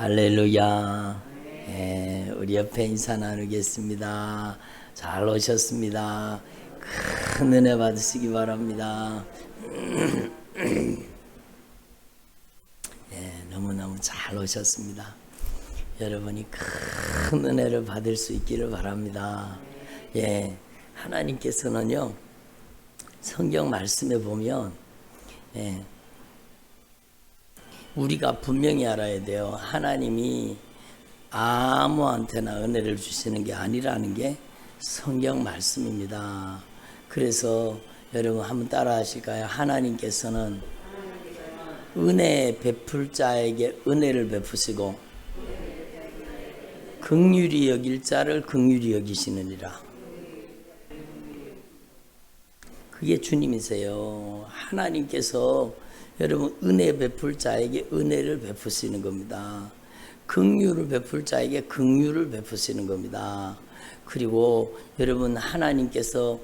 할렐루야. 우리 옆에 인사 나누겠습니다. 잘 오셨습니다. 큰 은혜 받으시기 바랍니다. 너무너무 잘 오셨습니다. 여러분이 큰 은혜를 받을 수 있기를 바랍니다. 하나님께서는요, 성경 말씀에 보면 우리가 분명히 알아야 돼요. 하나님이 아무한테나 은혜를 주시는 게 아니라는 게 성경 말씀입니다. 그래서 여러분 한번 따라 하실까요? 하나님께서는 은혜 베풀 자에게 은혜를 베푸시고 긍휼히 여길 자를 긍휼히 여기시느니라. 그게 주님이세요. 하나님께서 여러분 은혜 베풀 자에게 은혜를 베푸시는 겁니다. 긍휼을 베풀 자에게 긍휼을 베푸시는 겁니다. 그리고 여러분 하나님께서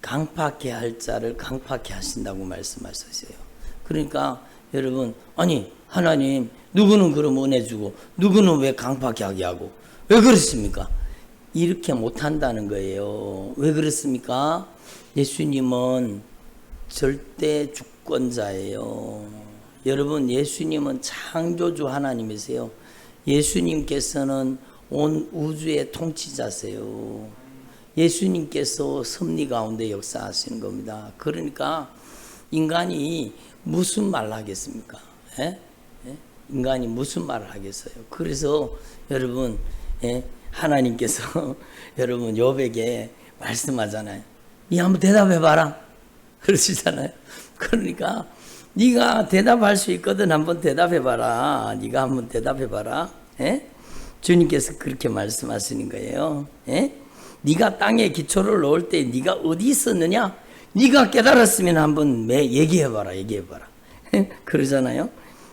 강팍해 할 자를 강팍해 하신다고 말씀하셨어요. 그러니까 여러분, 아니 하나님 누구는 그럼 은혜 주고 누구는 왜 강팍해 하게 하고 왜 그렇습니까? 이렇게 못한다는 거예요. 왜 그렇습니까? 예수님은 절대 주권자예요. 여러분, 예수님은 창조주 하나님이세요. 예수님께서는 온 우주의 통치자세요. 예수님께서 섭리 가운데 역사하시는 겁니다. 그러니까 인간이 무슨 말을 하겠습니까? 인간이 무슨 말을 하겠어요? 그래서 여러분, 하나님께서 여러분 욥에게 말씀하잖아요. 니 한번 대답해봐라. 그러시잖아요. 그러니까 네가 대답할 수 있거든. 한번 대답해봐라. 네가 한번 대답해봐라. 주님께서 그렇게 말씀하시는 거예요. 네가 땅에 기초를 놓을 때 네가 어디 있었느냐? 네가 깨달았으면 한번 얘기해봐라. 얘기해봐라. 그러잖아요.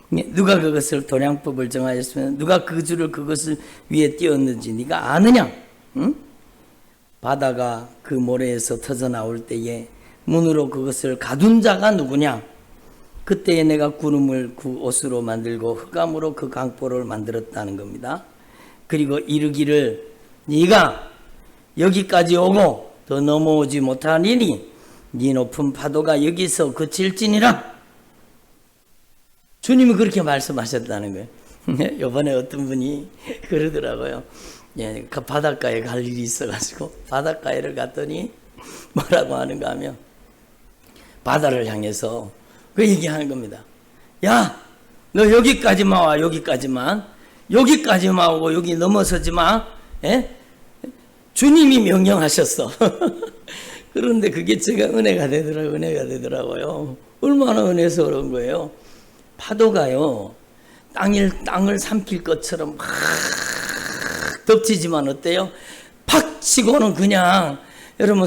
누가 그것을 도량법을 정하였으면 누가 그 줄을 그것을 위에 띄웠는지 네가 아느냐? 응? 바다가 그 모래에서 터져 나올 때에 문으로 그것을 가둔 자가 누구냐? 그때에 내가 구름을 그 옷으로 만들고 흑암으로 그 강보를 만들었다는 겁니다. 그리고 이르기를 네가 여기까지 오고 더 넘어오지 못하리니 네 높은 파도가 여기서 그칠지니라. 주님이 그렇게 말씀하셨다는 거예요. 이번에 어떤 분이 그러더라고요. 그 바닷가에 갈 일이 있어가지고 바닷가에를 갔더니 뭐라고 하는가 하면 바다를 향해서 그 얘기하는 겁니다. 야, 너 여기까지만 와. 여기까지만 오고 여기 넘어서지 마. 주님이 명령하셨어. 그런데 그게 제가 은혜가 되더라고요. 얼마나 은혜서 그런 거예요. 파도가요, 땅을 삼킬 것처럼 막 덮치지만 어때요? 팍 치고는 그냥 여러분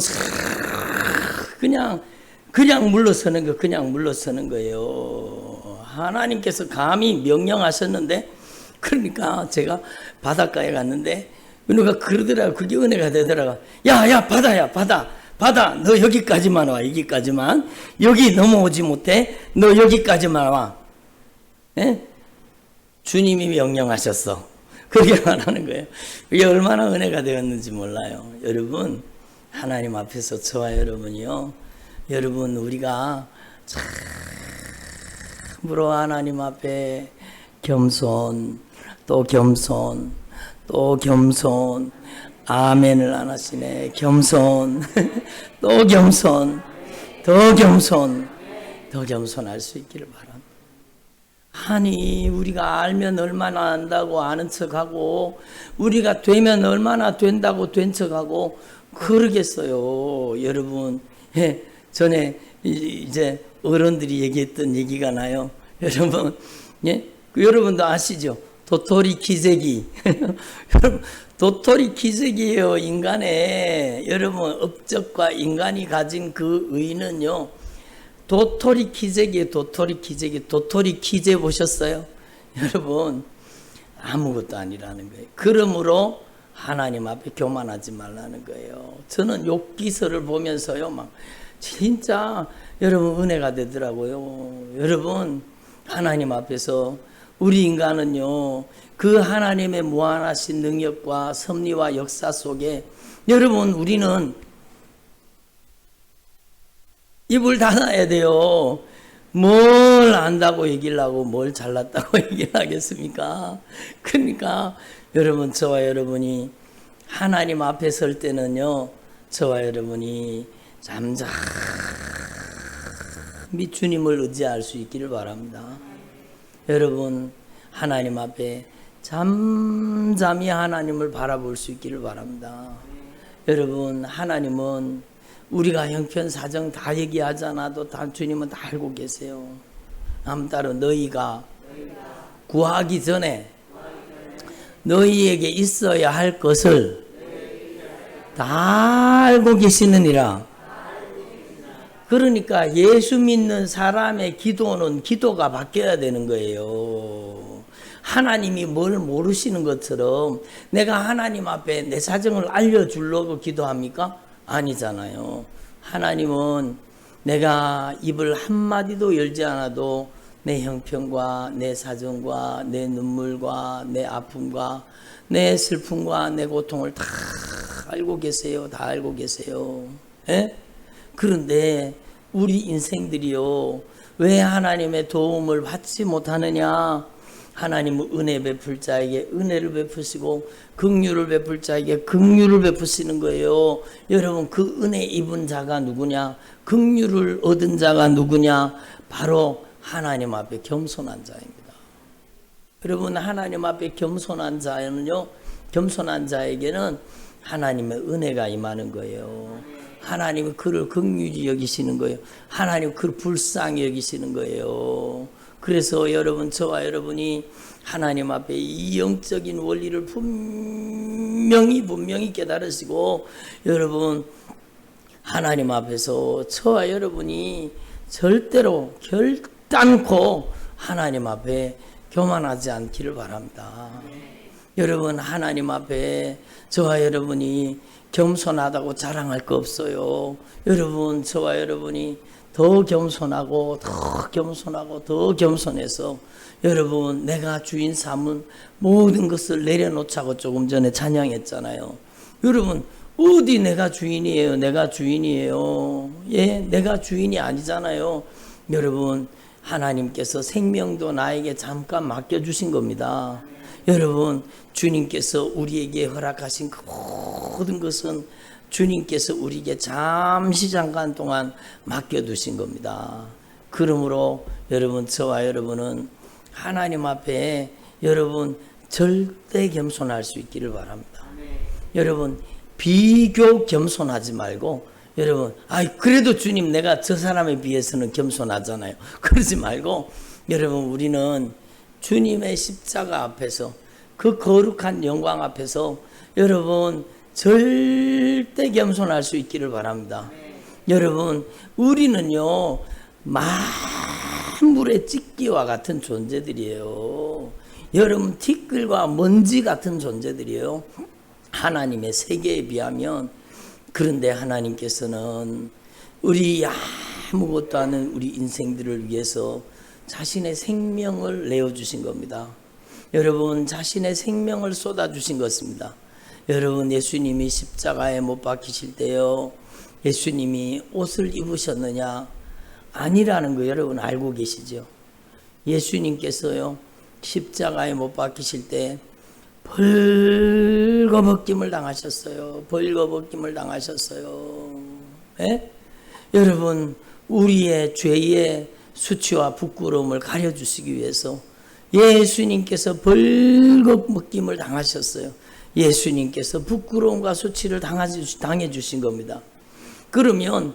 그냥 물러서는 거예요. 하나님께서 감히 명령하셨는데, 그러니까 제가 바닷가에 갔는데 누가 그러더라고. 그게 은혜가 되더라고. 야 바다 너 여기까지만 와. 여기까지만. 여기 넘어오지 못해. 너 여기까지만 와. 주님이 명령하셨어. 그렇게 말하는 거예요. 그게 얼마나 은혜가 되었는지 몰라요. 여러분, 하나님 앞에서 저와 여러분이요, 여러분 우리가 참으로 하나님 앞에 겸손 또 겸손 또 겸손, 아멘을 안 하시네. 겸손 또 겸손 더 겸손할 수 있기를 바랍니다. 아니 우리가 알면 얼마나 안다고 아는 척하고 우리가 되면 얼마나 된다고 된 척하고 그러겠어요. 여러분, 전에 이제 어른들이 얘기했던 얘기가 나요. 여러분, 여러분도 아시죠? 도토리 기재기. 여러분, 도토리 기재기예요. 인간의 여러분 업적과 인간이 가진 그 의는요, 도토리 기재기에 도토리 기재 보셨어요? 여러분, 아무것도 아니라는 거예요. 그러므로 하나님 앞에 교만하지 말라는 거예요. 저는 욥기서를 보면서요, 막 진짜 여러분 은혜가 되더라고요. 여러분, 하나님 앞에서 우리 인간은요, 그 하나님의 무한하신 능력과 섭리와 역사 속에 여러분 우리는 입을 닫아야 돼요. 뭘 안다고 얘기를 하고 뭘 잘났다고 얘기를 하겠습니까? 그러니까 여러분, 저와 여러분이 하나님 앞에 설 때는요, 저와 여러분이 잠잠히 주님을 의지할 수 있기를 바랍니다. 여러분, 하나님 앞에 잠잠히 하나님을 바라볼 수 있기를 바랍니다. 여러분, 하나님은 우리가 형편 사정 다 얘기하지 않아도 다 주님은 다 알고 계세요. 따로 너희가 구하기 전에 너희에게 있어야 할 것을 다 알고 계시느니라. 그러니까 예수 믿는 사람의 기도는 기도가 바뀌어야 되는 거예요. 하나님이 뭘 모르시는 것처럼 내가 하나님 앞에 내 사정을 알려주려고 기도합니까? 아니잖아요. 하나님은 내가 입을 한마디도 열지 않아도 내 형편과 내 사정과 내 눈물과 내 아픔과 내 슬픔과 내 고통을 다 알고 계세요. 다 알고 계세요. 예? 그런데 우리 인생들이요, 왜 하나님의 도움을 받지 못하느냐? 하나님은 은혜 베풀 자에게 은혜를 베푸시고 긍휼을 베풀 자에게 긍휼을 베푸시는 거예요. 여러분, 그 은혜 입은 자가 누구냐? 긍휼을 얻은 자가 누구냐? 바로 하나님 앞에 겸손한 자입니다. 여러분, 하나님 앞에 겸손한 자는요, 겸손한 자에게는 하나님의 은혜가 임하는 거예요. 하나님이 그를 긍휼히 여기시는 거예요. 하나님 그를 불쌍히 여기시는 거예요. 그래서 여러분, 저와 여러분이 하나님 앞에 이 영적인 원리를 분명히 깨달으시고, 여러분 하나님 앞에서 저와 여러분이 절대로 결단코 하나님 앞에 교만하지 않기를 바랍니다. 여러분, 하나님 앞에 저와 여러분이 겸손하다고 자랑할 거 없어요. 여러분, 저와 여러분이 더 겸손하고 더 겸손해서 여러분, 내가 주인 삼은 모든 것을 내려놓자고 조금 전에 찬양했잖아요. 여러분, 어디 내가 주인이에요? 내가 주인이에요. 예, 내가 주인이 아니잖아요. 여러분, 하나님께서 생명도 나에게 잠깐 맡겨주신 겁니다. 여러분, 주님께서 우리에게 허락하신 그 모든 것은 주님께서 우리에게 잠깐 동안 맡겨두신 겁니다. 그러므로 여러분, 저와 여러분은 하나님 앞에 여러분 절대 겸손할 수 있기를 바랍니다. 여러분, 비교 겸손하지 말고, 여러분, 그래도 주님 내가 저 사람에 비해서는 겸손하잖아요. 그러지 말고, 여러분, 우리는 주님의 십자가 앞에서, 그 거룩한 영광 앞에서 여러분 절대 겸손할 수 있기를 바랍니다. 여러분, 우리는요 만물의 찢기와 같은 존재들이에요. 여러분, 티끌과 먼지 같은 존재들이에요. 하나님의 세계에 비하면. 그런데 하나님께서는 우리 아무것도 아닌 우리 인생들을 위해서 자신의 생명을 내어주신 겁니다. 여러분, 자신의 생명을 쏟아주신 것입니다. 여러분, 예수님이 십자가에 못 박히실 때요, 예수님이 옷을 입으셨느냐? 아니라는 거 여러분 알고 계시죠? 예수님께서요 십자가에 못 박히실 때 벌거벗김을 당하셨어요. 벌거벗김을 당하셨어요. 예? 여러분, 우리의 죄의 수치와 부끄러움을 가려주시기 위해서 예수님께서 벌거벗김을 당하셨어요. 예수님께서 부끄러움과 수치를 당해 주신 겁니다. 그러면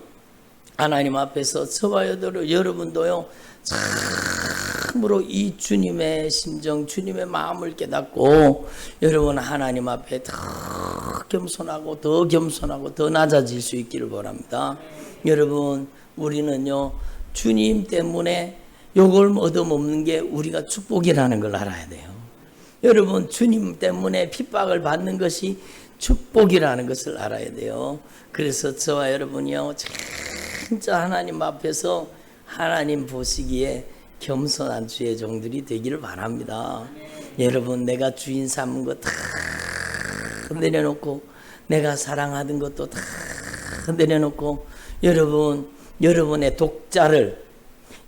하나님 앞에서 저와 여러분도요 참으로 이 주님의 심정, 주님의 마음을 깨닫고 여러분 하나님 앞에 더 겸손하고 더 낮아질 수 있기를 바랍니다. 여러분, 우리는요 주님 때문에 요걸 얻어먹는 게 우리가 축복이라는 걸 알아야 돼요. 여러분, 주님 때문에 핍박을 받는 것이 축복이라는 것을 알아야 돼요. 그래서 저와 여러분이요 진짜 하나님 앞에서 하나님 보시기에 겸손한 주의 종들이 되기를 바랍니다. 여러분, 내가 주인 삼은 거 다 내려놓고, 내가 사랑하던 것도 다 내려놓고, 여러분의 독자를,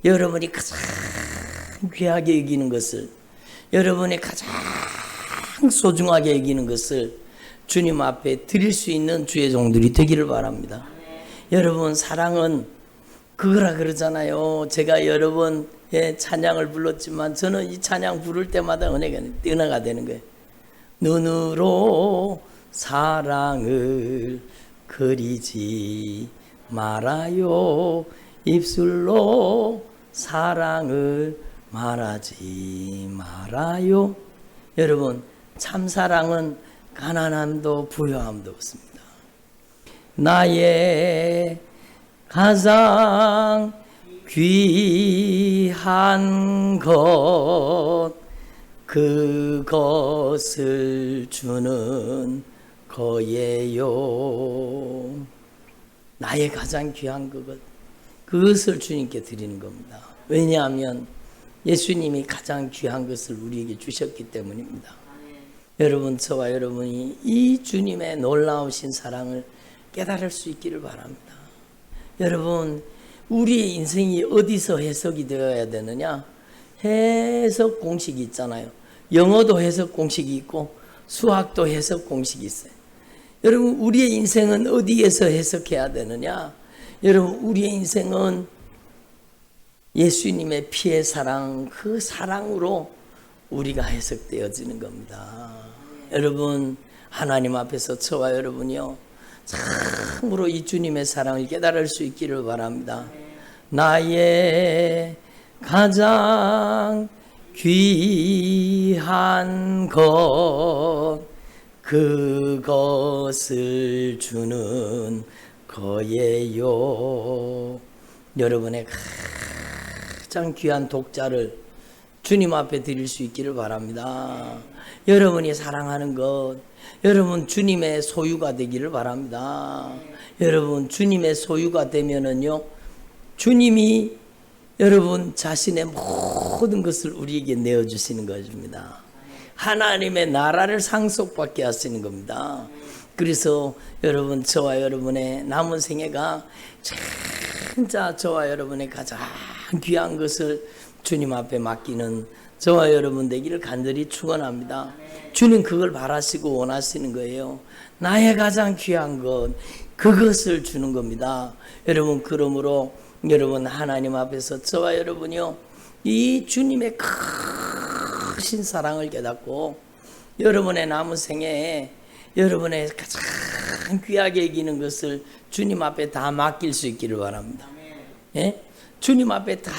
여러분이 가장 귀하게 여기는 것을, 여러분이 가장 소중하게 여기는 것을 주님 앞에 드릴 수 있는 주의 종들이 되기를 바랍니다. 여러분, 사랑은 그거라 그러잖아요. 제가 여러 번 찬양을 불렀지만 저는 이 찬양 부를 때마다 은혜가 되는 거예요. 눈으로 사랑을 그리지 말아요. 입술로 사랑을 말하지 말아요. 여러분, 참사랑은 가난함도 부요함도 없습니다. 나의 가장 귀한 것, 그것을 주는 거예요. 나의 가장 귀한 그것을 주님께 드리는 겁니다. 왜냐하면 예수님이 가장 귀한 것을 우리에게 주셨기 때문입니다. 여러분, 저와 여러분이 이 주님의 놀라우신 사랑을 깨달을 수 있기를 바랍니다. 여러분, 우리의 인생이 어디서 해석이 되어야 되느냐? 해석 공식이 있잖아요. 영어도 해석 공식이 있고 수학도 해석 공식이 있어요. 여러분, 우리의 인생은 어디에서 해석해야 되느냐? 여러분, 우리의 인생은 예수님의 피의 사랑, 그 사랑으로 우리가 해석되어지는 겁니다. 여러분, 하나님 앞에서 저와 여러분이요, 참으로 이 주님의 사랑을 깨달을 수 있기를 바랍니다. 나의 가장 귀한 것, 그것을 주는 거예요. 여러분의 가장 귀한 독자를 주님 앞에 드릴 수 있기를 바랍니다. 여러분이 사랑하는 것, 여러분 주님의 소유가 되기를 바랍니다. 여러분, 주님의 소유가 되면은요, 주님이 여러분 자신의 모든 것을 우리에게 내어주시는 것입니다. 하나님의 나라를 상속받게 하시는 겁니다. 그래서 여러분, 저와 여러분의 남은 생애가 진짜 저와 여러분의 가장 귀한 것을 주님 앞에 맡기는 저와 여러분 되기를 간절히 축원합니다. 주님 그걸 바라시고 원하시는 거예요. 나의 가장 귀한 것, 그것을 주는 겁니다. 여러분, 그러므로 여러분, 하나님 앞에서 저와 여러분이요, 이 주님의 크신 사랑을 깨닫고 여러분의 남은 생애에 여러분의 가장 귀하게 여기는 것을 주님 앞에 다 맡길 수 있기를 바랍니다. 예? 주님 앞에 다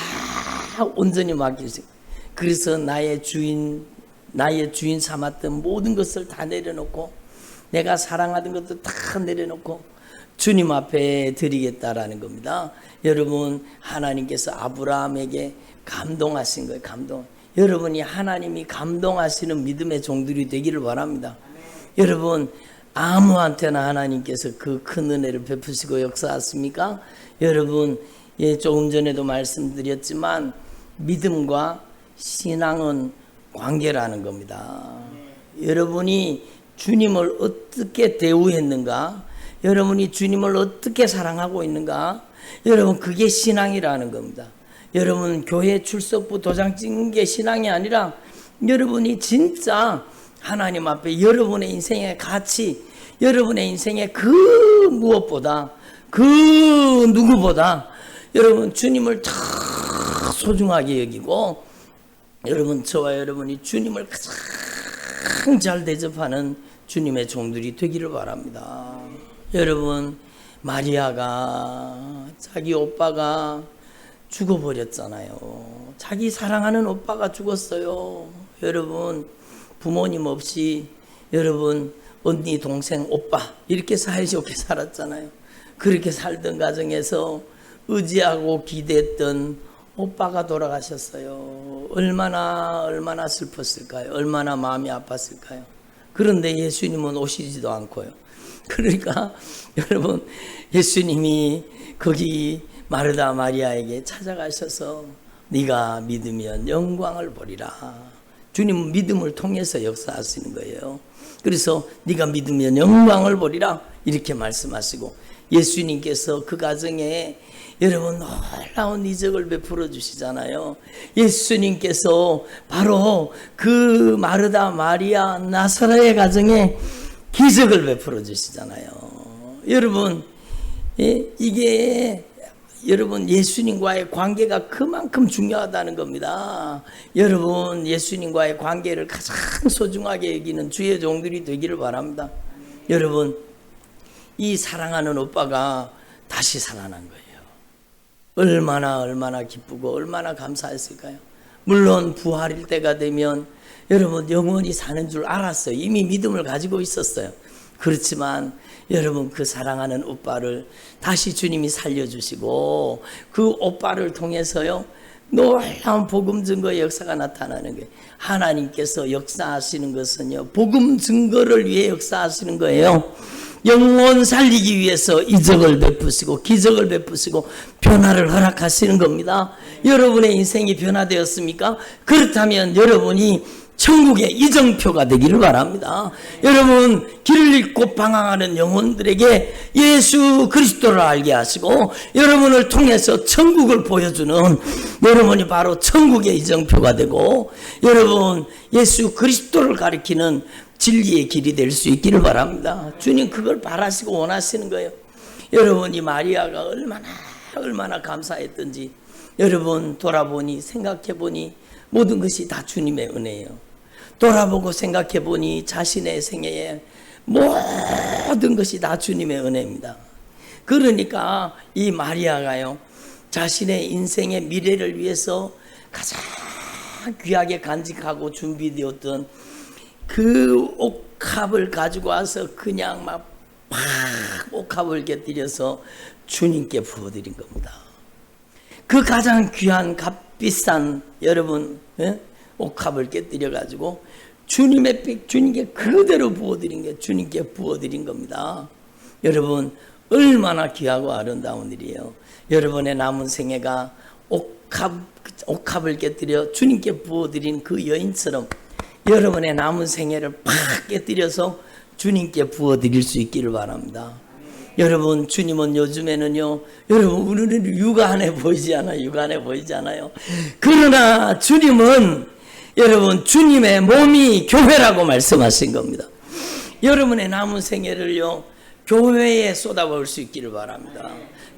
온전히 맡길 수 있기를. 그래서 나의 주인 삼았던 모든 것을 다 내려놓고, 내가 사랑하던 것도 다 내려놓고 주님 앞에 드리겠다라는 겁니다. 여러분, 하나님께서 아브라함에게 감동하신 거예요. 여러분이 하나님이 감동하시는 믿음의 종들이 되기를 바랍니다. 여러분, 아무한테나 하나님께서 그 큰 은혜를 베푸시고 역사하십니까? 여러분, 조금 전에도 말씀드렸지만 믿음과 신앙은 관계라는 겁니다. 여러분이 주님을 어떻게 대우했는가, 여러분이 주님을 어떻게 사랑하고 있는가, 여러분, 그게 신앙이라는 겁니다. 여러분, 교회 출석부 도장 찍는 게 신앙이 아니라 여러분이 진짜 하나님 앞에 여러분의 인생의 가치, 여러분의 인생의 그 무엇보다, 그 누구보다 여러분 주님을 다 소중하게 여기고, 여러분, 저와 여러분이 주님을 가장 잘 대접하는 주님의 종들이 되기를 바랍니다. 여러분, 마리아가 자기 오빠가 죽어버렸잖아요. 자기 사랑하는 오빠가 죽었어요. 여러분, 부모님 없이 여러분 언니, 동생, 오빠 이렇게 사이좋게 살았잖아요. 그렇게 살던 가정에서 의지하고 기대했던 오빠가 돌아가셨어요. 얼마나 슬펐을까요? 얼마나 마음이 아팠을까요? 그런데 예수님은 오시지도 않고요. 그러니까 여러분, 예수님이 거기 마르다 마리아에게 찾아가셔서 네가 믿으면 영광을 보리라. 주님은 믿음을 통해서 역사하시는 거예요. 그래서 네가 믿으면 영광을 보리라 이렇게 말씀하시고, 예수님께서 그 가정에 여러분 놀라운 이적을 베풀어 주시잖아요. 예수님께서 바로 그 마르다 마리아 나사로의 가정에 기적을 베풀어 주시잖아요. 여러분, 이게 여러분 예수님과의 관계가 그만큼 중요하다는 겁니다. 여러분 예수님과의 관계를 가장 소중하게 여기는 주의 종들이 되기를 바랍니다. 여러분, 이 사랑하는 오빠가 다시 살아난 거예요. 얼마나 기쁘고 얼마나 감사했을까요? 물론 부활일 때가 되면 여러분 영원히 사는 줄 알았어요. 이미 믿음을 가지고 있었어요. 그렇지만 여러분, 그 사랑하는 오빠를 다시 주님이 살려주시고 그 오빠를 통해서요 놀라운 복음 증거의 역사가 나타나는 거예요. 하나님께서 역사하시는 것은요 복음 증거를 위해 역사하시는 거예요. 영혼 살리기 위해서 이적을 베푸시고 기적을 베푸시고 변화를 허락하시는 겁니다. 여러분의 인생이 변화되었습니까? 그렇다면 여러분이 천국의 이정표가 되기를 바랍니다. 여러분, 길을 잃고 방황하는 영혼들에게 예수 그리스도를 알게 하시고 여러분을 통해서 천국을 보여주는 여러분이 바로 천국의 이정표가 되고, 여러분 예수 그리스도를 가리키는 진리의 길이 될 수 있기를 바랍니다. 주님 그걸 바라시고 원하시는 거예요. 여러분, 이 마리아가 얼마나 감사했던지 여러분 돌아보니 생각해보니 모든 것이 다 주님의 은혜예요. 돌아보고 생각해보니 자신의 생애에 모든 것이 다 주님의 은혜입니다. 그러니까 이 마리아가요 자신의 인생의 미래를 위해서 가장 귀하게 간직하고 준비되었던 그 옥합을 가지고 와서 그냥 막 옥합을 곁들여서 주님께 부어드린 겁니다. 그 가장 귀한 값비싼 여러분 옥합을 깨뜨려 가지고 주님께 그대로 부어드린 게 주님께 부어드린 겁니다. 여러분, 얼마나 귀하고 아름다운 일이에요. 여러분의 남은 생애가 옥합을 깨뜨려 주님께 부어드린 그 여인처럼 여러분의 남은 생애를 팍 깨뜨려서 주님께 부어드릴 수 있기를 바랍니다. 여러분, 주님은 요즘에는요 여러분 우리는 육안에 보이지 않아요. 그러나 주님은 여러분 주님의 몸이 교회라고 말씀하신 겁니다. 여러분의 남은 생애를요 교회에 쏟아부을 수 있기를 바랍니다.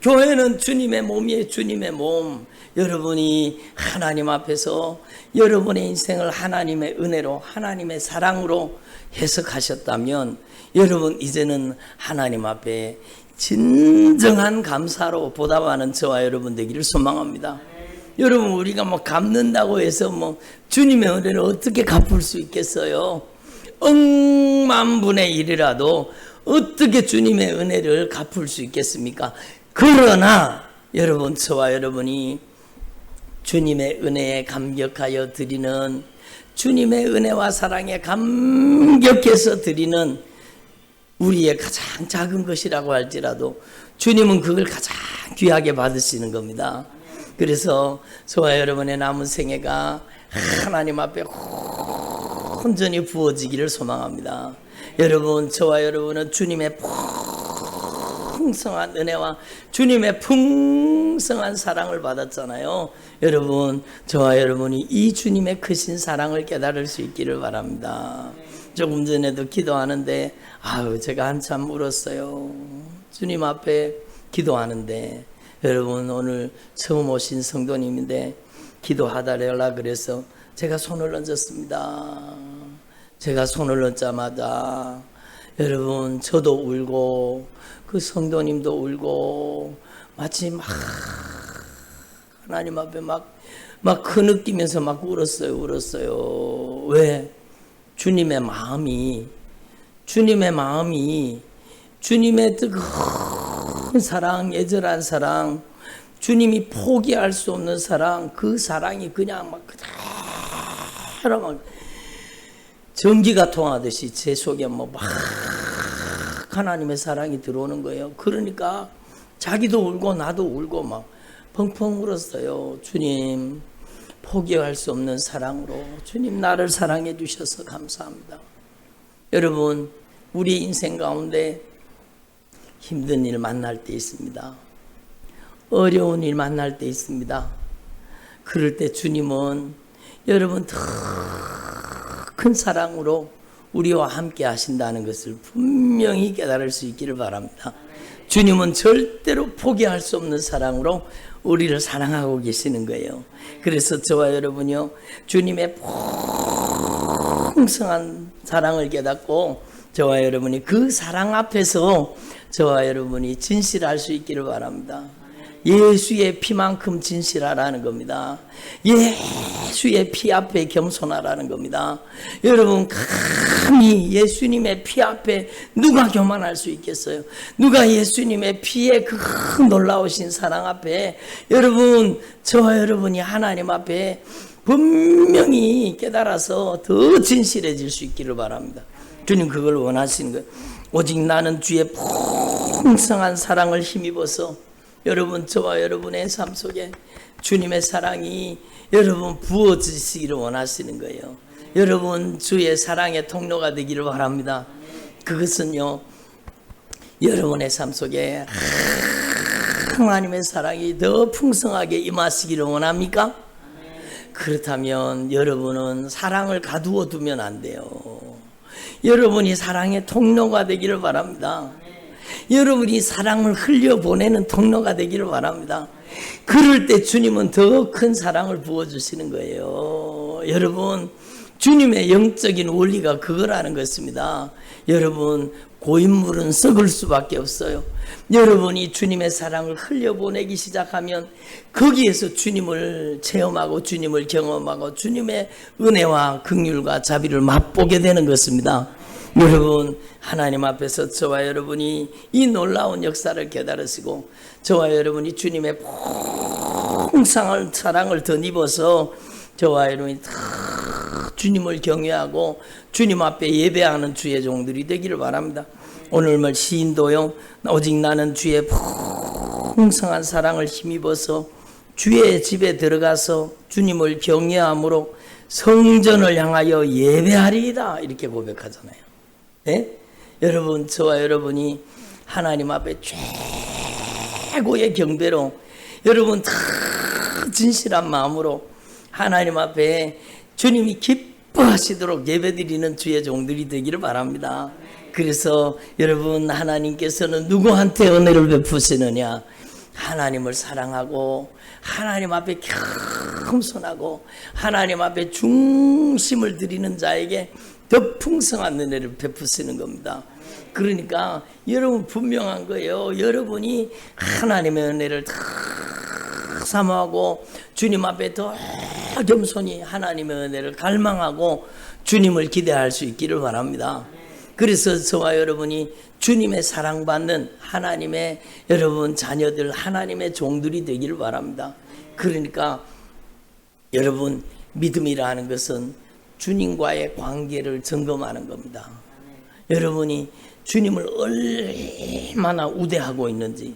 교회는 주님의 몸이에요. 주님의 몸. 여러분이 하나님 앞에서 여러분의 인생을 하나님의 은혜로 하나님의 사랑으로 해석하셨다면 여러분 이제는 하나님 앞에 진정한 감사로 보답하는 저와 여러분 되기를 소망합니다. 여러분, 우리가 뭐 갚는다고 해서 뭐 주님의 은혜를 어떻게 갚을 수 있겠어요? 억만분의 1이라도 어떻게 주님의 은혜를 갚을 수 있겠습니까? 그러나 여러분, 저와 여러분이 주님의 은혜에 감격하여 드리는, 주님의 은혜와 사랑에 감격해서 드리는 우리의 가장 작은 것이라고 할지라도 주님은 그걸 가장 귀하게 받으시는 겁니다. 그래서 저와 여러분의 남은 생애가 하나님 앞에 온전히 부어지기를 소망합니다. 여러분, 저와 여러분은 주님의 풍성한 은혜와 주님의 풍성한 사랑을 받았잖아요. 여러분, 저와 여러분이 이 주님의 크신 사랑을 깨달을 수 있기를 바랍니다. 조금 전에도 기도하는데 제가 한참 울었어요. 주님 앞에 기도하는데, 여러분 오늘 처음 오신 성도님인데 기도하달라 그래서 제가 손을 얹었습니다. 제가 손을 얹자마자 여러분 저도 울고 그 성도님도 울고 마치 막 하나님 앞에 막 흐느끼면서 막 울었어요. 왜? 주님의 마음이 주님의 뜨거운 사랑, 애절한 사랑, 주님이 포기할 수 없는 사랑, 그 사랑이 그냥 막 그대로 막 전기가 통하듯이 제 속에 막 하나님의 사랑이 들어오는 거예요. 그러니까 자기도 울고 나도 울고 막 펑펑 울었어요. 주님, 포기할 수 없는 사랑으로 주님 나를 사랑해 주셔서 감사합니다. 여러분, 우리 인생 가운데 힘든 일 만날 때 있습니다. 어려운 일 만날 때 있습니다. 그럴 때 주님은 여러분 더 큰 사랑으로 우리와 함께 하신다는 것을 분명히 깨달을 수 있기를 바랍니다. 주님은 절대로 포기할 수 없는 사랑으로 우리를 사랑하고 계시는 거예요. 그래서 저와 여러분이요, 주님의 풍성한 사랑을 깨닫고 저와 여러분이 그 사랑 앞에서 저와 여러분이 진실할 수 있기를 바랍니다. 예수의 피만큼 진실하라는 겁니다. 예수의 피 앞에 겸손하라는 겁니다. 여러분, 감히 예수님의 피 앞에 누가 교만할 수 있겠어요? 누가 예수님의 피의 그 놀라우신 사랑 앞에, 여러분, 저와 여러분이 하나님 앞에 분명히 깨달아서 더 진실해질 수 있기를 바랍니다. 주님 그걸 원하시는 거예요. 오직 나는 주의 풍성한 사랑을 힘입어서 여러분, 저와 여러분의 삶 속에 주님의 사랑이 여러분 부어지시기를 원하시는 거예요. 여러분, 주의 사랑의 통로가 되기를 바랍니다. 그것은요, 여러분의 삶 속에 하나님의 사랑이 더 풍성하게 임하시기를 원합니까? 그렇다면 여러분은 사랑을 가두어 두면 안 돼요. 여러분이 사랑의 통로가 되기를 바랍니다. 여러분이 사랑을 흘려보내는 통로가 되기를 바랍니다. 그럴 때 주님은 더 큰 사랑을 부어주시는 거예요. 여러분, 주님의 영적인 원리가 그거라는 것입니다. 여러분, 고인물은 썩을 수밖에 없어요. 여러분이 주님의 사랑을 흘려보내기 시작하면 거기에서 주님을 체험하고 주님을 경험하고 주님의 은혜와 긍휼과 자비를 맛보게 되는 것입니다. 여러분, 하나님 앞에서 저와 여러분이 이 놀라운 역사를 깨달으시고 저와 여러분이 주님의 풍성한 사랑을 덧입어서 저와 여러분이 주님을 경외하고 주님 앞에 예배하는 주의 종들이 되기를 바랍니다. 오늘 말 시인도요, 오직 나는 주의 풍성한 사랑을 힘입어서 주의 집에 들어가서 주님을 경외함으로 성전을 향하여 예배하리이다, 이렇게 고백하잖아요. 네? 여러분, 저와 여러분이 하나님 앞에 최고의 경배로 여러분 다 진실한 마음으로 하나님 앞에 주님이 기뻐하시도록 예배드리는 주의 종들이 되기를 바랍니다. 그래서 여러분, 하나님께서는 누구한테 은혜를 베푸시느냐? 하나님을 사랑하고 하나님 앞에 겸손하고 하나님 앞에 중심을 드리는 자에게 더 풍성한 은혜를 베푸시는 겁니다. 그러니까 여러분 분명한 거예요. 여러분이 하나님의 은혜를 다 사모하고 주님 앞에 더 겸손히 하나님의 은혜를 갈망하고 주님을 기대할 수 있기를 바랍니다. 그래서 저와 여러분이 주님의 사랑받는 하나님의 여러분 자녀들, 하나님의 종들이 되기를 바랍니다. 그러니까 여러분, 믿음이라는 것은 주님과의 관계를 점검하는 겁니다. 여러분이 주님을 얼마나 우대하고 있는지,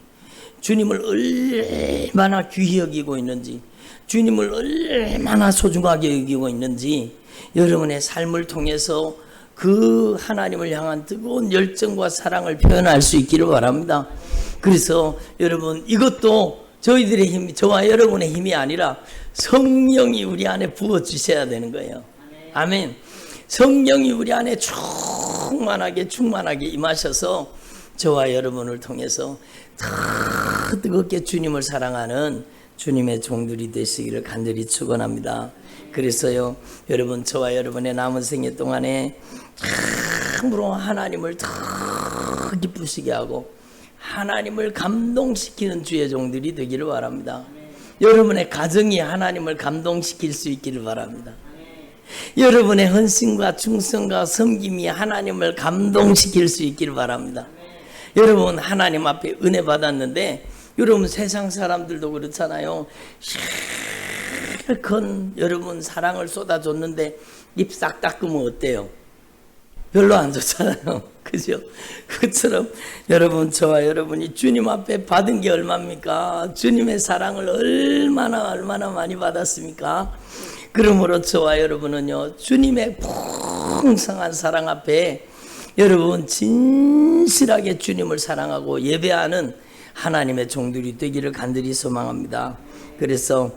주님을 얼마나 귀히 여기고 있는지, 주님을 얼마나 소중하게 여기고 있는지 여러분의 삶을 통해서 그 하나님을 향한 뜨거운 열정과 사랑을 표현할 수 있기를 바랍니다. 그래서 여러분, 이것도 저희들의 힘, 저와 여러분의 힘이 아니라 성령이 우리 안에 부어주셔야 되는 거예요. 아멘. 성령이 우리 안에 충만하게 임하셔서 저와 여러분을 통해서 더 뜨겁게 주님을 사랑하는 주님의 종들이 되시기를 간절히 축원합니다. 그래서요, 여러분, 저와 여러분의 남은 생애 동안에 참으로 하나님을 더 기쁘시게 하고 하나님을 감동시키는 주의 종들이 되기를 바랍니다. 여러분의 가정이 하나님을 감동시킬 수 있기를 바랍니다. 여러분의 헌신과 충성과 섬김이 하나님을 감동시킬 수 있기를 바랍니다. 여러분, 하나님 앞에 은혜 받았는데 여러분, 세상 사람들도 그렇잖아요. 실컷 여러분 사랑을 쏟아줬는데 입 싹 닦으면 어때요? 별로 안 좋잖아요. 그죠? 그처럼 여러분, 저와 여러분이 주님 앞에 받은 게 얼마입니까? 주님의 사랑을 얼마나 많이 받았습니까? 그러므로 저와 여러분은요, 주님의 풍성한 사랑 앞에 여러분 진실하게 주님을 사랑하고 예배하는 하나님의 종들이 되기를 간절히 소망합니다. 그래서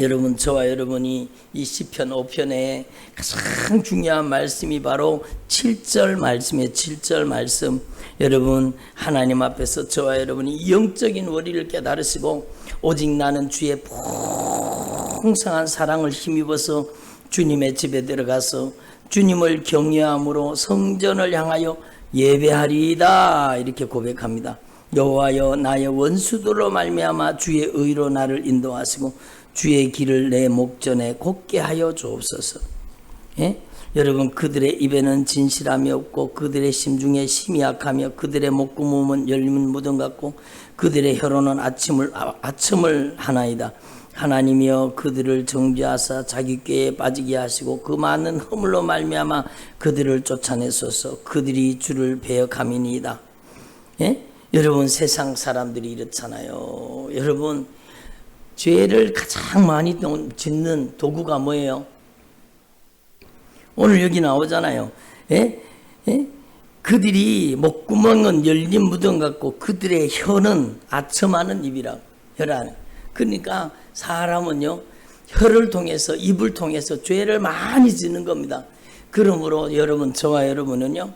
여러분, 저와 여러분이 이 시편 5편에 가장 중요한 말씀이 바로 7절 말씀이에요. 7절 말씀. 여러분, 하나님 앞에서 저와 여러분이 영적인 원리를 깨달으시고 오직 나는 주의 풍성한 사랑을 힘입어서 주님의 집에 들어가서 주님을 경외함으로 성전을 향하여 예배하리이다, 이렇게 고백합니다. 여호와여, 나의 원수들로 말미암아 주의 의로 나를 인도하시고 주의 길을 내 목전에 곧게 하여 주옵소서. 예? 여러분, 그들의 입에는 진실함이 없고 그들의 심중에 심이 약하며 그들의 목구멍은 열린 무덤 같고 그들의 혀로는 아첨을 하나이다. 하나님이여, 그들을 정죄하사 자기 꾀에 빠지게 하시고 그 많은 허물로 말미암아 그들을 쫓아내소서. 그들이 주를 배역함이니이다. 예? 여러분, 세상 사람들이 이렇잖아요. 여러분, 죄를 가장 많이 짓는 도구가 뭐예요? 오늘 여기 나오잖아요. 예? 예? 그들이 목구멍은 열린 무덤 같고 그들의 혀는 아첨하는 입이라고. 혀라는. 그러니까 사람은요, 혀를 통해서, 입을 통해서 죄를 많이 짓는 겁니다. 그러므로 여러분, 저와 여러분은요,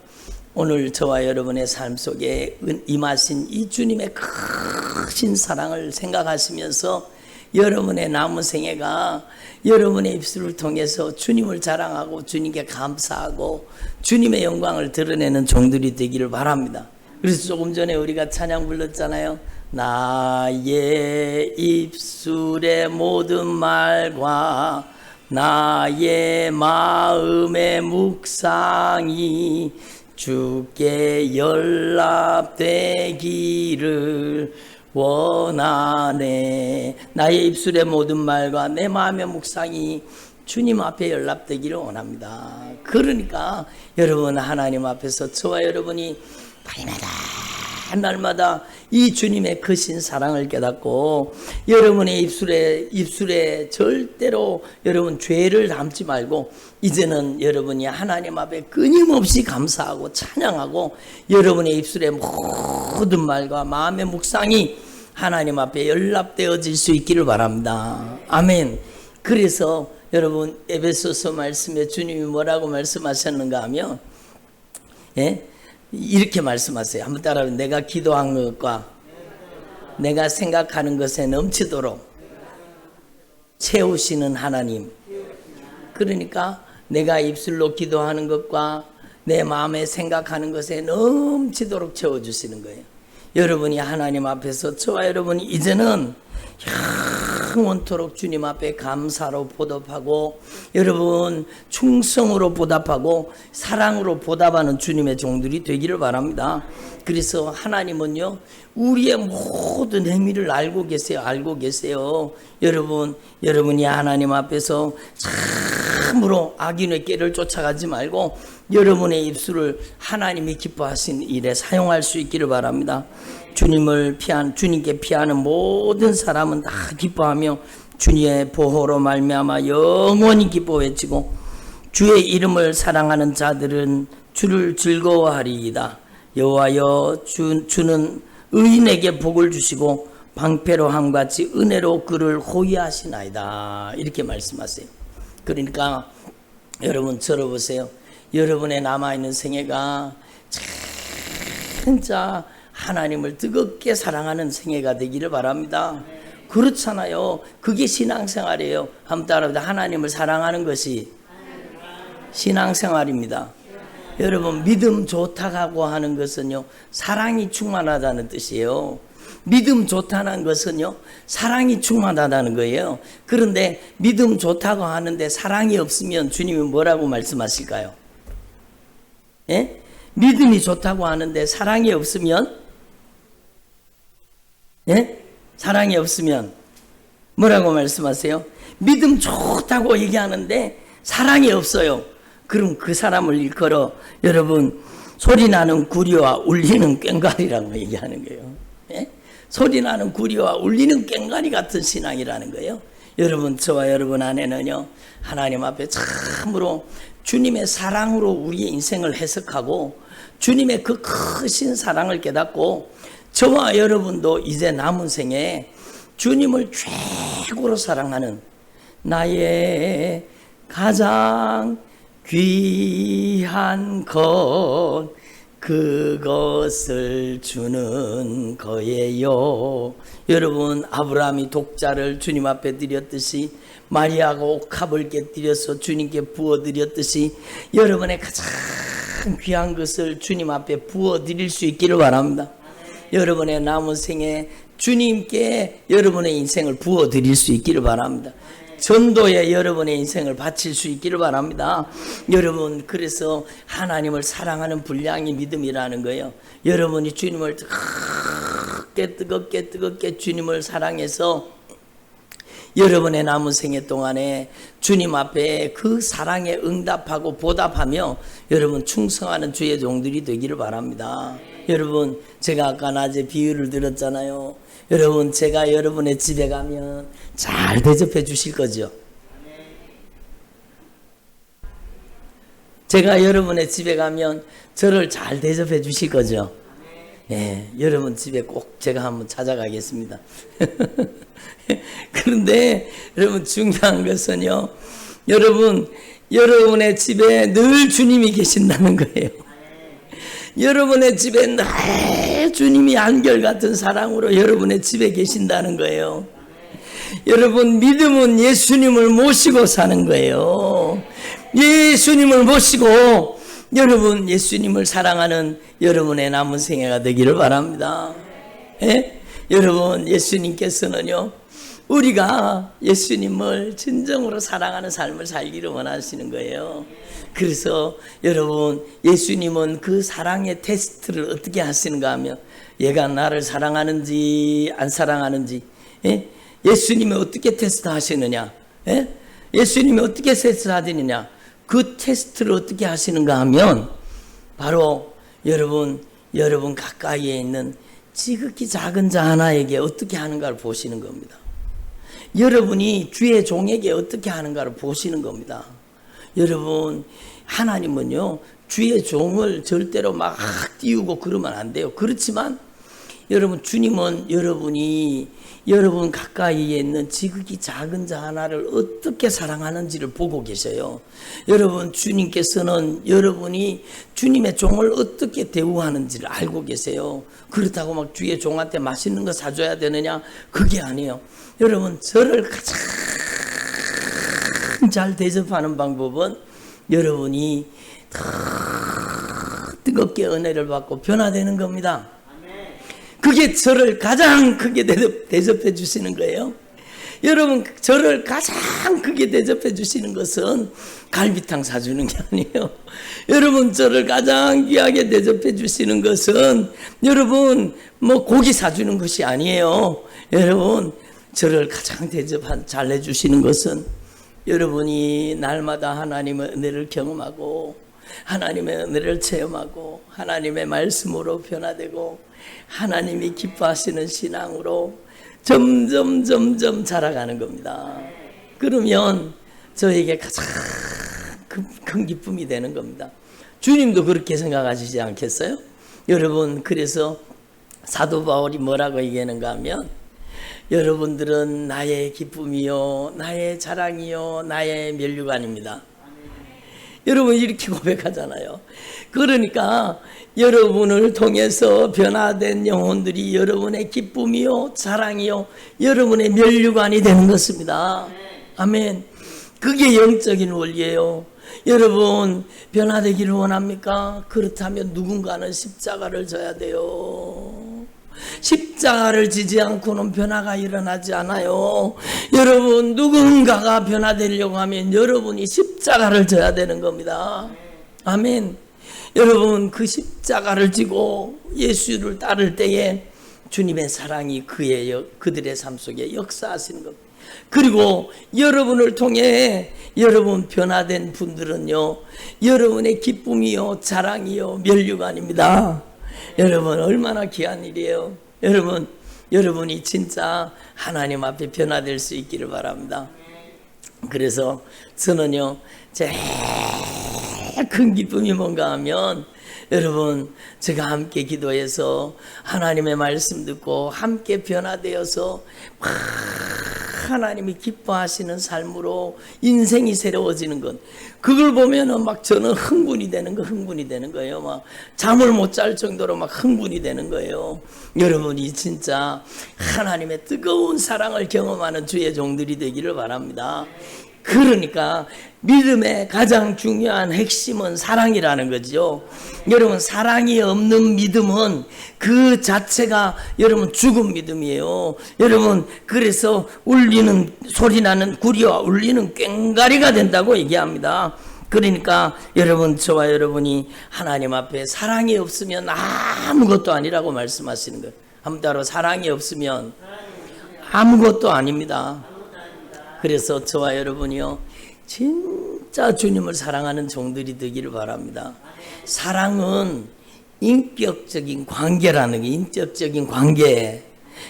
오늘 저와 여러분의 삶 속에 임하신 이 주님의 크신 사랑을 생각하시면서 여러분의 남은 생애가 여러분의 입술을 통해서 주님을 자랑하고 주님께 감사하고 주님의 영광을 드러내는 종들이 되기를 바랍니다. 그래서 조금 전에 우리가 찬양 불렀잖아요. 나의 입술의 모든 말과 나의 마음의 묵상이 주께 연락되기를 원하네. 나의 입술의 모든 말과 내 마음의 묵상이 주님 앞에 연락되기를 원합니다. 그러니까 여러분, 하나님 앞에서 저와 여러분이 밤마다 날마다 이 주님의 크신 사랑을 깨닫고 여러분의 입술에 절대로 여러분 죄를 담지 말고 이제는 여러분이 하나님 앞에 끊임없이 감사하고 찬양하고 여러분의 입술의 모든 말과 마음의 묵상이 하나님 앞에 연락되어질 수 있기를 바랍니다. 아멘. 그래서 여러분, 에베소서 말씀에 주님이 뭐라고 말씀하셨는가 하면, 예? 이렇게 말씀하세요. 한번 따라해보세요. 내가 기도한 것과 내가 생각하는 것에 넘치도록 채우시는 하나님. 그러니까 내가 입술로 기도하는 것과 내 마음에 생각하는 것에 넘치도록 채워주시는 거예요. 여러분이 하나님 앞에서 저와 여러분이 이제는 영원토록 주님 앞에 감사로 보답하고 여러분 충성으로 보답하고 사랑으로 보답하는 주님의 종들이 되기를 바랍니다. 그래서 하나님은요, 우리의 모든 행위를 알고 계세요. 여러분이 하나님 앞에서 참으로 악인의 꾀를 쫓아가지 말고 여러분의 입술을 하나님이 기뻐하신 일에 사용할 수 있기를 바랍니다. 주님께 피하는 모든 사람은 다 기뻐하며 주님의 보호로 말미암아 영원히 기뻐 외치고 주의 이름을 사랑하는 자들은 주를 즐거워하리이다. 여호와여, 주는 의인에게 복을 주시고 방패로 함같이 은혜로 그를 호위하시나이다. 이렇게 말씀하세요. 그러니까 여러분 들어보세요. 여러분의 남아있는 생애가 진짜 하나님을 뜨겁게 사랑하는 생애가 되기를 바랍니다. 그렇잖아요. 그게 신앙생활이에요. 한번 따라합니다. 하나님을 사랑하는 것이 신앙생활입니다. 여러분, 믿음 좋다고 하는 것은요, 사랑이 충만하다는 뜻이에요. 믿음 좋다는 것은요, 사랑이 충만하다는 거예요. 그런데 믿음 좋다고 하는데 사랑이 없으면 주님이 뭐라고 말씀하실까요? 예? 믿음이 좋다고 하는데 사랑이 없으면, 예? 사랑이 없으면 뭐라고 말씀하세요? 믿음 좋다고 얘기하는데 사랑이 없어요. 그럼 그 사람을 일컬어 여러분 소리 나는 구리와 울리는 꽹과리라고 얘기하는 거예요. 예? 소리 나는 구리와 울리는 꽹과리 같은 신앙이라는 거예요. 여러분, 저와 여러분 안에는요, 하나님 앞에 참으로 주님의 사랑으로 우리의 인생을 해석하고 주님의 그 크신 사랑을 깨닫고 저와 여러분도 이제 남은 생에 주님을 최고로 사랑하는 나의 가장 귀한 것 그것을 주는 거예요. 여러분, 아브라함이 독자를 주님 앞에 드렸듯이 마리아가 옥합을 깨뜨려서 주님께 부어드렸듯이 여러분의 가장 귀한 것을 주님 앞에 부어드릴 수 있기를 바랍니다. 여러분의 남은 생에 주님께 여러분의 인생을 부어드릴 수 있기를 바랍니다. 전도에 여러분의 인생을 바칠 수 있기를 바랍니다. 여러분, 그래서 하나님을 사랑하는 분량이 믿음이라는 거예요. 여러분이 주님을 뜨겁게 주님을 사랑해서 여러분의 남은 생애 동안에 주님 앞에 그 사랑에 응답하고 보답하며 여러분 충성하는 주의 종들이 되기를 바랍니다. 여러분, 제가 아까 낮에 비유를 들었잖아요. 여러분, 제가 여러분의 집에 가면 잘 대접해 주실 거죠? 제가 여러분의 집에 가면 저를 잘 대접해 주실 거죠? 예, 여러분 집에 꼭 제가 한번 찾아가겠습니다. 그런데 여러분, 중요한 것은요, 여러분의 집에 늘 주님이 계신다는 거예요. 여러분의 집에 늘 주님이 한결같은 사랑으로 여러분의 집에 계신다는 거예요. 여러분, 믿음은 예수님을 모시고 사는 거예요. 예수님을 모시고 여러분 예수님을 사랑하는 여러분의 남은 생애가 되기를 바랍니다. 예? 여러분, 예수님께서는요, 우리가 예수님을 진정으로 사랑하는 삶을 살기를 원하시는 거예요. 그래서 여러분, 예수님은 그 사랑의 테스트를 어떻게 하시는가 하면, 얘가 나를 사랑하는지 안 사랑하는지, 예? 예수님이 어떻게 테스트 하시느냐, 예? 예수님이 어떻게 테스트 하시느냐, 그 테스트를 어떻게 하시는가 하면 바로 여러분 가까이에 있는 지극히 작은 자 하나에게 어떻게 하는가를 보시는 겁니다. 여러분이 주의 종에게 어떻게 하는가를 보시는 겁니다. 여러분, 하나님은요, 주의 종을 절대로 막 띄우고 그러면 안 돼요. 그렇지만 여러분, 주님은 여러분 가까이에 있는 지극히 작은 자 하나를 어떻게 사랑하는지를 보고 계셔요. 여러분, 주님께서는 여러분이 주님의 종을 어떻게 대우하는지를 알고 계세요. 그렇다고 막 주의 종한테 맛있는 거 사줘야 되느냐? 그게 아니에요. 여러분, 저를 가장 잘 대접하는 방법은 여러분이 뜨겁게 은혜를 받고 변화되는 겁니다. 그게 저를 가장 크게 대접해 주시는 거예요. 여러분, 저를 가장 크게 대접해 주시는 것은 갈비탕 사주는 게 아니에요. 여러분, 저를 가장 귀하게 대접해 주시는 것은 여러분 고기 사주는 것이 아니에요. 여러분, 저를 가장 잘해 주시는 것은 여러분이 날마다 하나님의 은혜를 경험하고 하나님의 은혜를 체험하고 하나님의 말씀으로 변화되고 하나님이 기뻐하시는 신앙으로 점점 자라가는 겁니다. 그러면 저에게 가장 큰 기쁨이 되는 겁니다. 주님도 그렇게 생각하시지 않겠어요? 여러분, 그래서 사도 바울이 뭐라고 얘기하는가 하면, 여러분들은 나의 기쁨이요, 나의 자랑이요, 나의 면류관입니다. 여러분, 이렇게 고백하잖아요. 그러니까 여러분을 통해서 변화된 영혼들이 여러분의 기쁨이요, 자랑이요, 여러분의 면류관이 되는 것입니다. 아멘. 그게 영적인 원리예요. 여러분, 변화되기를 원합니까? 그렇다면 누군가는 십자가를 져야 돼요. 십자가를 지지 않고는 변화가 일어나지 않아요. 여러분, 누군가가 변화되려고 하면 여러분이 십자가를 져야 되는 겁니다. 아멘. 여러분, 그 십자가를 지고 예수를 따를 때에 주님의 사랑이 그들의 삶 속에 역사하시는 겁니다. 그리고 여러분을 통해 여러분 변화된 분들은요, 여러분의 기쁨이요, 자랑이요, 면류관입니다. 여러분 얼마나 귀한 일이에요. 여러분이 진짜 하나님 앞에 변화될 수 있기를 바랍니다. 그래서 저는요, 제일 큰 기쁨이 뭔가 하면, 여러분 제가 함께 기도해서 하나님의 말씀 듣고 함께 변화되어서 하나님이 기뻐하시는 삶으로 인생이 새로워지는 것, 그걸 보면은 막 저는 흥분이 되는 거예요. 막 잠을 못 잘 정도로 막 흥분이 되는 거예요. 여러분이 진짜 하나님의 뜨거운 사랑을 경험하는 주의 종들이 되기를 바랍니다. 그러니까 믿음의 가장 중요한 핵심은 사랑이라는 거죠. 여러분, 사랑이 없는 믿음은 그 자체가 여러분 죽은 믿음이에요. 여러분, 그래서 울리는 소리 나는 구리와 울리는 꽹과리가 된다고 얘기합니다. 그러니까 여러분, 저와 여러분이 하나님 앞에 사랑이 없으면 아무것도 아니라고 말씀하시는 거예요. 한번 따로, 사랑이 없으면 아무것도 아닙니다. 그래서 저와 여러분이요, 진짜 주님을 사랑하는 종들이 되기를 바랍니다. 사랑은 인격적인 관계라는 게, 인격적인 관계.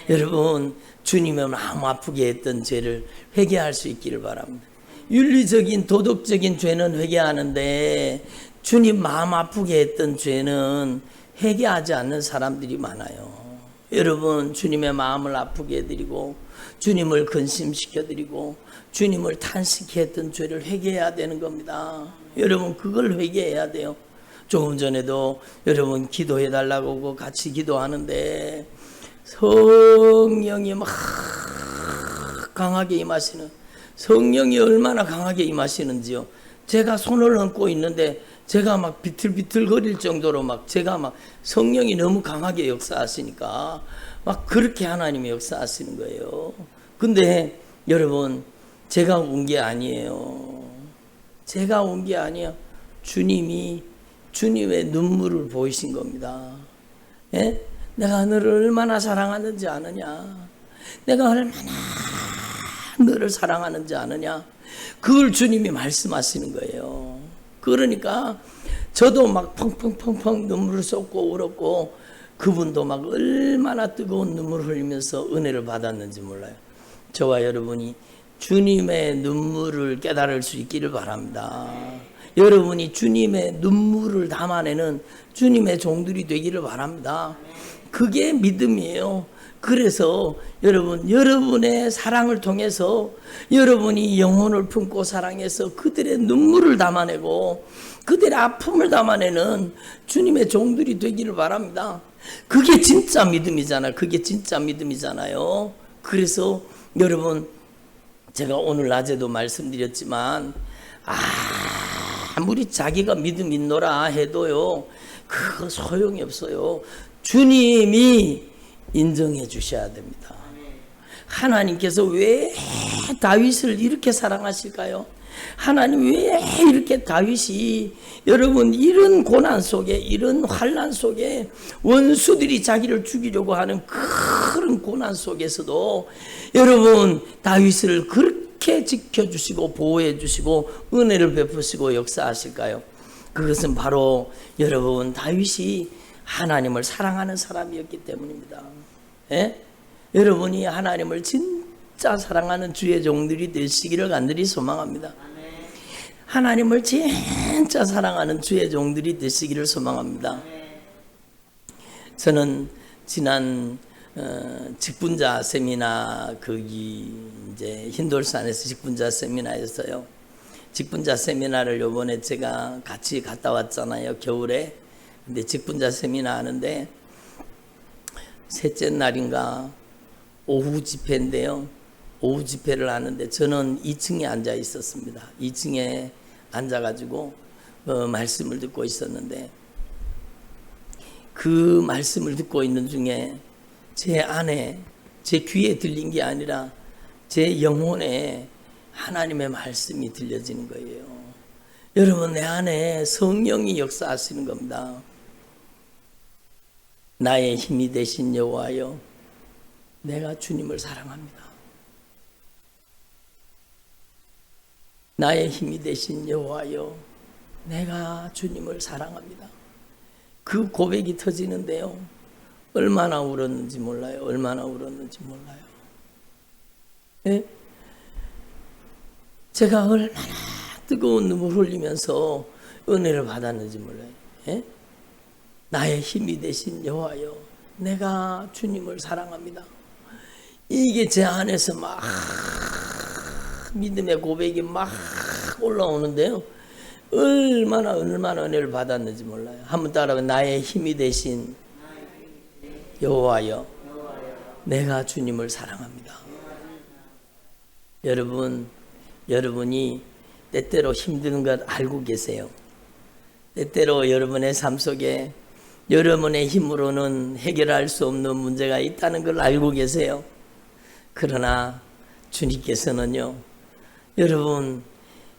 여러분, 주님은 마음 아프게 했던 죄를 회개할 수 있기를 바랍니다. 윤리적인 도덕적인 죄는 회개하는데 주님 마음 아프게 했던 죄는 회개하지 않는 사람들이 많아요. 여러분, 주님의 마음을 아프게 해드리고 주님을 근심시켜드리고 주님을 탄식해 했던 죄를 회개해야 되는 겁니다. 여러분, 그걸 회개해야 돼요. 조금 전에도 여러분 기도해달라고 같이 기도하는데 성령이 막 강하게 임하시는, 성령이 얼마나 강하게 임하시는지요. 제가 손을 얹고 있는데 제가 막 비틀비틀 거릴 정도로 막 제가 막 성령이 너무 강하게 역사하시니까 막 그렇게 하나님이 역사하시는 거예요. 근데 여러분, 제가 온 게 아니에요. 제가 온 게 아니에요. 주님이 주님의 눈물을 보이신 겁니다. 예? 내가 너를 얼마나 사랑하는지 아느냐? 내가 얼마나 너를 사랑하는지 아느냐? 그걸 주님이 말씀하시는 거예요. 그러니까 저도 막 펑펑펑펑 눈물을 쏟고 울었고 그분도 막 얼마나 뜨거운 눈물을 흘리면서 은혜를 받았는지 몰라요. 저와 여러분이 주님의 눈물을 깨달을 수 있기를 바랍니다. 여러분이 주님의 눈물을 담아내는 주님의 종들이 되기를 바랍니다. 그게 믿음이에요. 그래서 여러분, 여러분의 사랑을 통해서 여러분이 영혼을 품고 사랑해서 그들의 눈물을 담아내고 그들의 아픔을 담아내는 주님의 종들이 되기를 바랍니다. 그게 진짜 믿음이잖아요. 그게 진짜 믿음이잖아요. 그래서 여러분, 제가 오늘 낮에도 말씀드렸지만 아무리 자기가 믿음 있노라 해도요, 그거 소용이 없어요. 주님이 인정해 주셔야 됩니다. 하나님께서 왜 다윗을 이렇게 사랑하실까요? 하나님 왜 이렇게 다윗이, 여러분, 이런 고난 속에, 이런 환난 속에, 원수들이 자기를 죽이려고 하는 그런 고난 속에서도 여러분 다윗을 그렇게 지켜주시고 보호해 주시고 은혜를 베푸시고 역사하실까요? 그것은 바로 여러분 다윗이 하나님을 사랑하는 사람이었기 때문입니다. 예? 여러분이 하나님을 진짜 사랑하는 주의 종들이 되시기를 간절히 소망합니다. 하나님을 진짜 사랑하는 주의 종들이 되시기를 소망합니다. 저는 지난 직분자 세미나, 거기 이제 흰돌산에서 직분자 세미나였어요. 직분자 세미나를 요번에 제가 같이 갔다 왔잖아요, 겨울에. 근데 직분자 세미나 하는데 셋째 날인가 오후 집회인데요. 오후 집회를 하는데 저는 2층에 앉아 있었습니다. 2층에 앉아가지고 말씀을 듣고 있었는데 그 말씀을 듣고 있는 중에 제 안에, 제 귀에 들린 게 아니라 제 영혼에 하나님의 말씀이 들려지는 거예요. 여러분, 내 안에 성령이 역사하시는 겁니다. 나의 힘이 되신 여호와여, 내가 주님을 사랑합니다. 나의 힘이 되신 여호와여, 내가 주님을 사랑합니다. 그 고백이 터지는데요, 얼마나 울었는지 몰라요. 얼마나 울었는지 몰라요. 예? 제가 얼마나 뜨거운 눈물 흘리면서 은혜를 받았는지 몰라요. 예? 나의 힘이 되신 여호와여, 내가 주님을 사랑합니다. 이게 제 안에서 막 믿음의 고백이 막 올라오는데요, 얼마나 은혜를 받았는지 몰라요. 한번 따라하면, 나의 힘이 되신 여호와여, 내가 주님을 사랑합니다. 여러분이 때때로 힘든 것 알고 계세요. 때때로 여러분의 삶 속에 여러분의 힘으로는 해결할 수 없는 문제가 있다는 걸 알고 계세요. 그러나 주님께서는요,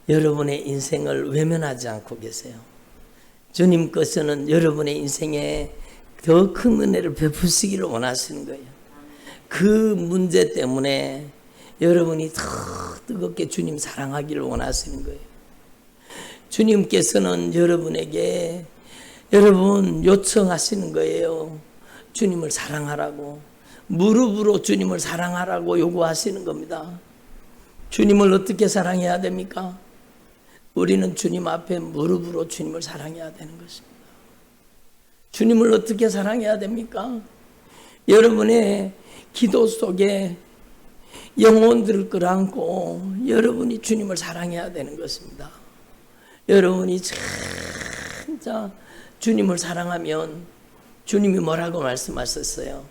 여러분의 인생을 외면하지 않고 계세요. 주님께서는 여러분의 인생에 더 큰 은혜를 베푸시기를 원하시는 거예요. 그 문제 때문에 여러분이 더 뜨겁게 주님 사랑하기를 원하시는 거예요. 주님께서는 여러분에게 요청하시는 거예요. 주님을 사랑하라고, 무릎으로 주님을 사랑하라고 요구하시는 겁니다. 주님을 어떻게 사랑해야 됩니까? 우리는 주님 앞에 무릎으로 주님을 사랑해야 되는 것입니다. 주님을 어떻게 사랑해야 됩니까? 여러분의 기도 속에 영혼들을 끌어안고 여러분이 주님을 사랑해야 되는 것입니다. 여러분이 진짜 주님을 사랑하면 주님이 뭐라고 말씀하셨어요?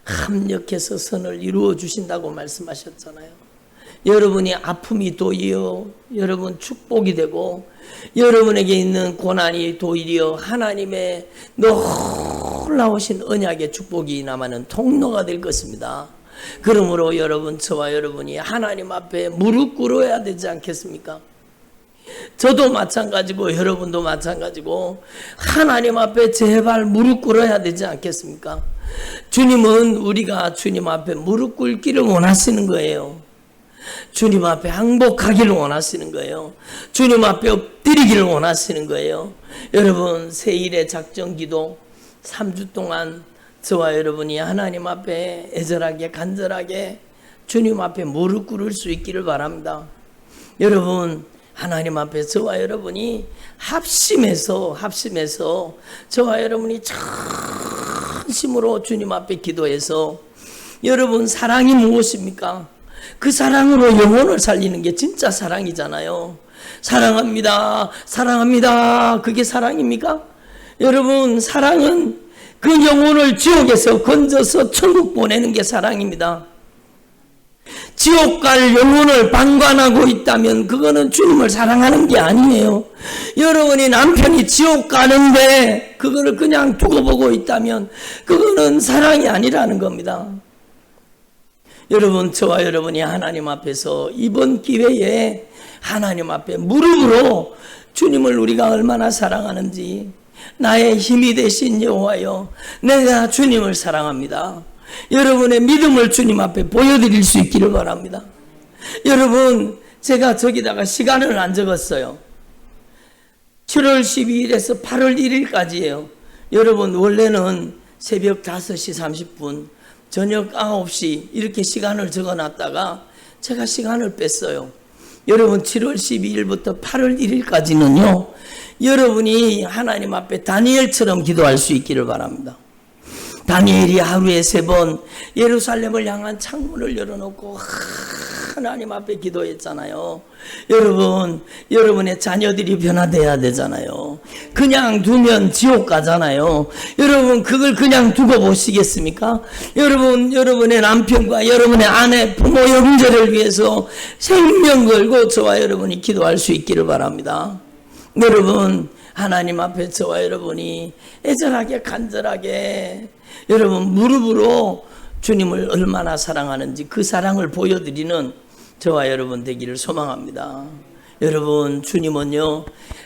합력해서 선을 이루어 주신다고 말씀하셨잖아요. 여러분이 아픔이 도리어 여러분 축복이 되고, 여러분에게 있는 고난이 도리어 하나님의 놀라우신 언약의 축복이 남아는 통로가 될 것입니다. 그러므로 저와 여러분이 하나님 앞에 무릎 꿇어야 되지 않겠습니까? 저도 마찬가지고 여러분도 마찬가지고 하나님 앞에 제발 무릎 꿇어야 되지 않겠습니까? 주님은 우리가 주님 앞에 무릎 꿇기를 원하시는 거예요. 주님 앞에 항복하기를 원하시는 거예요. 주님 앞에 엎드리기를 원하시는 거예요. 여러분, 새일의 작정기도 3주 동안 저와 여러분이 하나님 앞에 애절하게 간절하게 주님 앞에 무릎 꿇을 수 있기를 바랍니다. 여러분, 하나님 앞에 저와 여러분이 합심해서 저와 여러분이 전심으로 주님 앞에 기도해서, 여러분 사랑이 무엇입니까? 그 사랑으로 영혼을 살리는 게 진짜 사랑이잖아요. 사랑합니다. 그게 사랑입니까? 여러분, 사랑은 그 영혼을 지옥에서 건져서 천국 보내는 게 사랑입니다. 지옥 갈 영혼을 방관하고 있다면 그거는 주님을 사랑하는 게 아니에요. 여러분이 남편이 지옥 가는데 그거를 그냥 두고 보고 있다면 그거는 사랑이 아니라는 겁니다. 여러분, 저와 여러분이 하나님 앞에서 이번 기회에 하나님 앞에 무릎으로 주님을 우리가 얼마나 사랑하는지, 나의 힘이 되신 여호와여, 내가 주님을 사랑합니다. 여러분의 믿음을 주님 앞에 보여드릴 수 있기를 바랍니다. 여러분, 제가 저기다가 시간을 안 적었어요. 7월 12일에서 8월 1일까지예요. 여러분, 원래는 새벽 5시 30분, 저녁 9시 이렇게 시간을 적어놨다가 제가 시간을 뺐어요. 여러분, 7월 12일부터 8월 1일까지는요, 여러분이 하나님 앞에 다니엘처럼 기도할 수 있기를 바랍니다. 다니엘이 하루에 3번 예루살렘을 향한 창문을 열어놓고 하나님 앞에 기도했잖아요. 여러분의 자녀들이 변화돼야 되잖아요. 그냥 두면 지옥 가잖아요. 여러분, 그걸 그냥 두고 보시겠습니까? 여러분의 남편과 여러분의 아내, 부모 형제를 위해서 생명 걸고 저와 여러분이 기도할 수 있기를 바랍니다. 여러분, 하나님 앞에 저와 여러분이 애절하게 간절하게 여러분 무릎으로 주님을 얼마나 사랑하는지 그 사랑을 보여드리는 저와 여러분 되기를 소망합니다. 여러분, 주님은요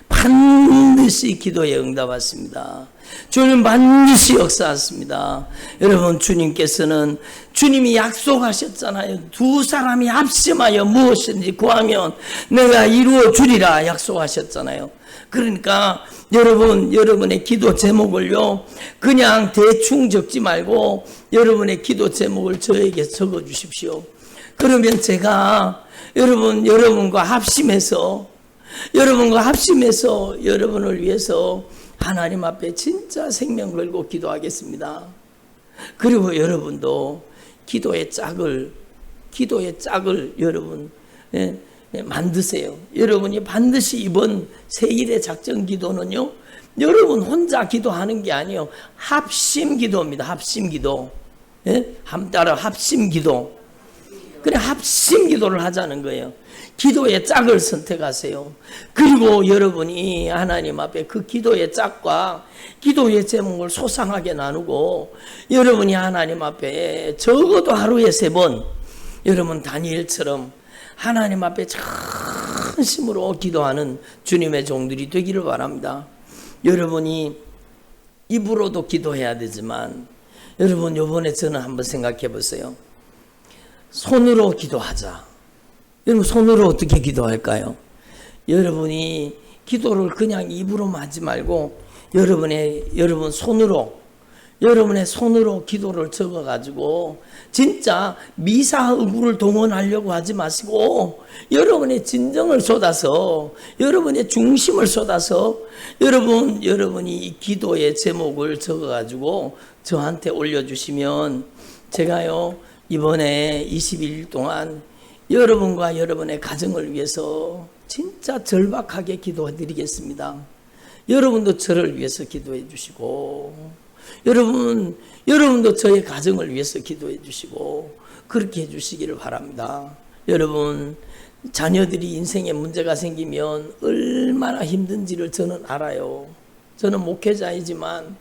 반드시 기도에 응답하십니다. 주님 반드시 역사하십니다. 여러분, 주님께서는 주님이 약속하셨잖아요. 두 사람이 합심하여 무엇이든지 구하면 내가 이루어 주리라 약속하셨잖아요. 그러니까 여러분의 기도 제목을요, 그냥 대충 적지 말고 여러분의 기도 제목을 저에게 적어 주십시오. 그러면 제가 여러분과 합심해서 여러분을 위해서 하나님 앞에 진짜 생명 걸고 기도하겠습니다. 그리고 여러분도 기도의 짝을 여러분 만드세요. 여러분이 반드시 이번 세일의 작전 기도는요, 여러분 혼자 기도하는 게 아니에요. 합심 기도입니다. 합심 기도. 따라 합심 기도. 그래, 합심 기도를 하자는 거예요. 기도의 짝을 선택하세요. 그리고 여러분이 하나님 앞에 그 기도의 짝과 기도의 제목을 소상하게 나누고 여러분이 하나님 앞에 적어도 하루에 3번 여러분 다니엘처럼 하나님 앞에 전심으로 기도하는 주님의 종들이 되기를 바랍니다. 여러분이 입으로도 기도해야 되지만 여러분, 이번에 저는 한번 생각해 보세요. 손으로 기도하자. 여러분, 손으로 어떻게 기도할까요? 여러분이 기도를 그냥 입으로만 하지 말고 여러분의 손으로 기도를 적어가지고 진짜 미사의구를 동원하려고 하지 마시고 여러분의 진정을 쏟아서 여러분의 중심을 쏟아서 여러분이 이 기도의 제목을 적어가지고 저한테 올려주시면 제가요, 이번에 21일 동안 여러분과 여러분의 가정을 위해서 진짜 절박하게 기도해 드리겠습니다. 여러분도 저를 위해서 기도해 주시고 여러분도 저의 가정을 위해서 기도해 주시고 그렇게 해 주시기를 바랍니다. 여러분, 자녀들이 인생에 문제가 생기면 얼마나 힘든지를 저는 알아요. 저는 목회자이지만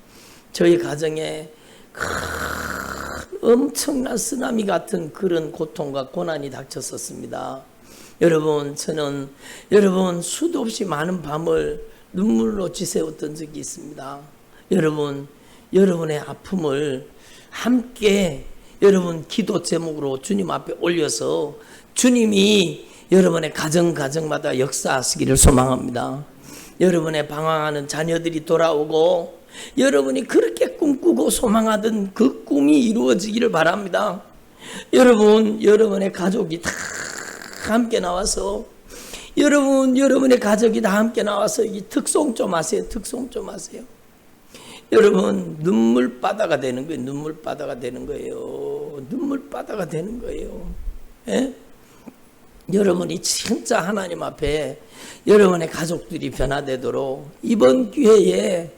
저희 가정에 엄청난 쓰나미 같은 그런 고통과 고난이 닥쳤었습니다. 여러분, 저는 수도 없이 많은 밤을 눈물로 지새웠던 적이 있습니다. 여러분의 아픔을 함께 여러분 기도 제목으로 주님 앞에 올려서 주님이 여러분의 가정마다 역사하시기를 소망합니다. 여러분의 방황하는 자녀들이 돌아오고 여러분이 그렇게 꿈꾸고 소망하던 그 꿈이 이루어지기를 바랍니다. 여러분의 가족이 다 함께 나와서 여러분의 가족이 다 함께 나와서 이 특송 좀 하세요. 여러분, 눈물바다가 되는 거예요. 예? 여러분이 진짜 하나님 앞에 여러분의 가족들이 변화되도록 이번 기회에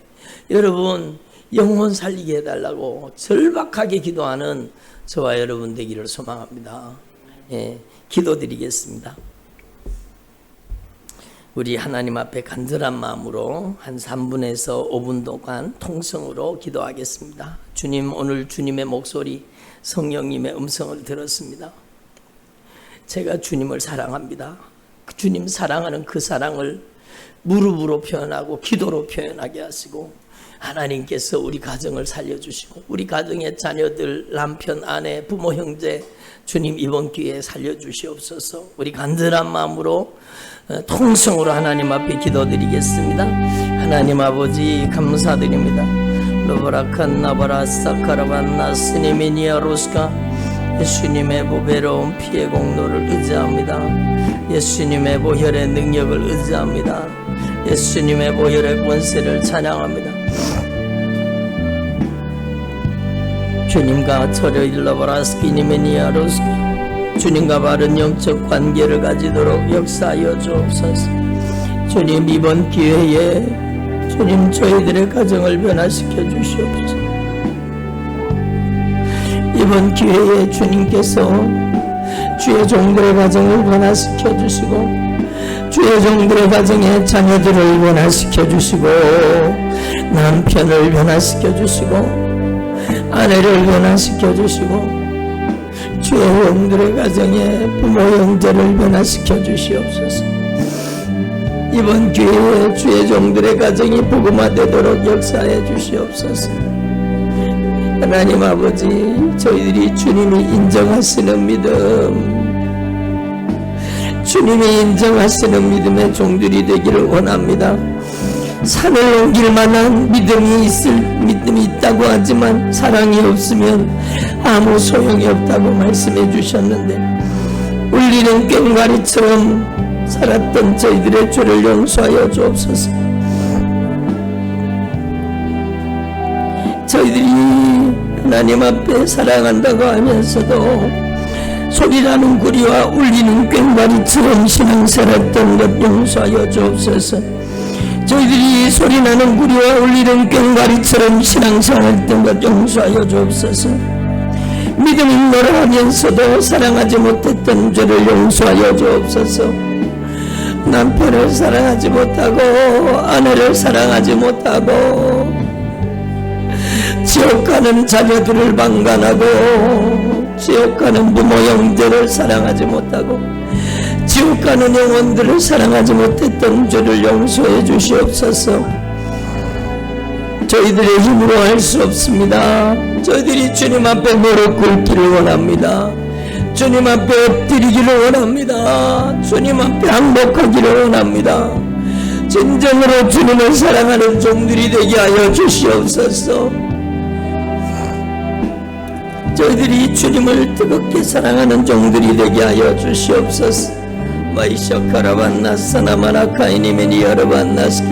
여러분 영혼 살리게 해달라고 절박하게 기도하는 저와 여러분 되기를 소망합니다. 예, 기도드리겠습니다. 우리 하나님 앞에 간절한 마음으로 한 3분에서 5분 동안 통성으로 기도하겠습니다. 주님, 오늘 주님의 목소리, 성령님의 음성을 들었습니다. 제가 주님을 사랑합니다. 주님 사랑하는 그 사랑을 무릎으로 표현하고 기도로 표현하게 하시고 하나님께서 우리 가정을 살려주시고 우리 가정의 자녀들, 남편, 아내, 부모, 형제 주님 이번 기회에 살려주시옵소서. 우리 간절한 마음으로 통성으로 하나님 앞에 기도드리겠습니다. 하나님 아버지 감사드립니다. 로브라칸 나바라 사카라반나 스니미니아 로스카 예수님의 보배로운 피의 공로를 의지합니다. 예수님의 보혈의 능력을 의지합니다. 예수님의 보혈의 권세를 찬양합니다. 주님과 저를 일러보라 스키니메니아로스 주님과 바른 영적 관계를 가지도록 역사하여 주옵소서. 주님, 이번 기회에 주님 저희들의 가정을 변화시켜 주시옵소서. 이번 기회에 주님께서 주의 종들의 가정을 변화시켜 주시고 주의 종들의 가정의 자녀들을 변화시켜 주시고 남편을 변화시켜 주시고 아내를 변화시켜 주시고 주의 종들의 가정에 부모 형제를 변화시켜 주시옵소서. 이번 기회에 주의 종들의 가정이 복음화되도록 역사해 주시옵소서. 하나님 아버지, 저희들이 주님이 인정하시는 믿음, 주님이 인정하시는 믿음의 종들이 되기를 원합니다. 산을 옮길 만한 믿음이 있다고 하지만 사랑이 없으면 아무 소용이 없다고 말씀해 주셨는데, 울리는 꽹과리처럼 살았던 저희들의 죄를 용서하여 주옵소서. 저희들이 하나님 앞에 사랑한다고 하면서도 소리나는 구리와 울리는 꽹과리처럼 신앙생활했던 것 용서하여 주옵소서. 저희들이 소리나는 구리와 울리는 꽹과리처럼 신앙생활했던 것 용서하여 주옵소서. 믿음 있노라 하면서도 사랑하지 못했던 죄를 용서하여 주옵소서. 남편을 사랑하지 못하고 아내를 사랑하지 못하고 지옥 가는 자녀들을 방관하고 지옥 가는 부모 형제를 사랑하지 못하고 지옥 가는 영혼들을 사랑하지 못했던 죄를 용서해 주시옵소서. 저희들의 힘으로 할 수 없습니다. 저희들이 주님 앞에 무릎 꿇기를 원합니다. 주님 앞에 엎드리기를 원합니다. 주님 앞에 항복하기를 원합니다. 진정으로 주님을 사랑하는 종들이 되게 하여 주시옵소서. 저희들이 주님을 뜨겁게 사랑하는 종들이 되게 하여 주시옵소서. 마이셔카라반나사나마나카이니메니 여러반나스키,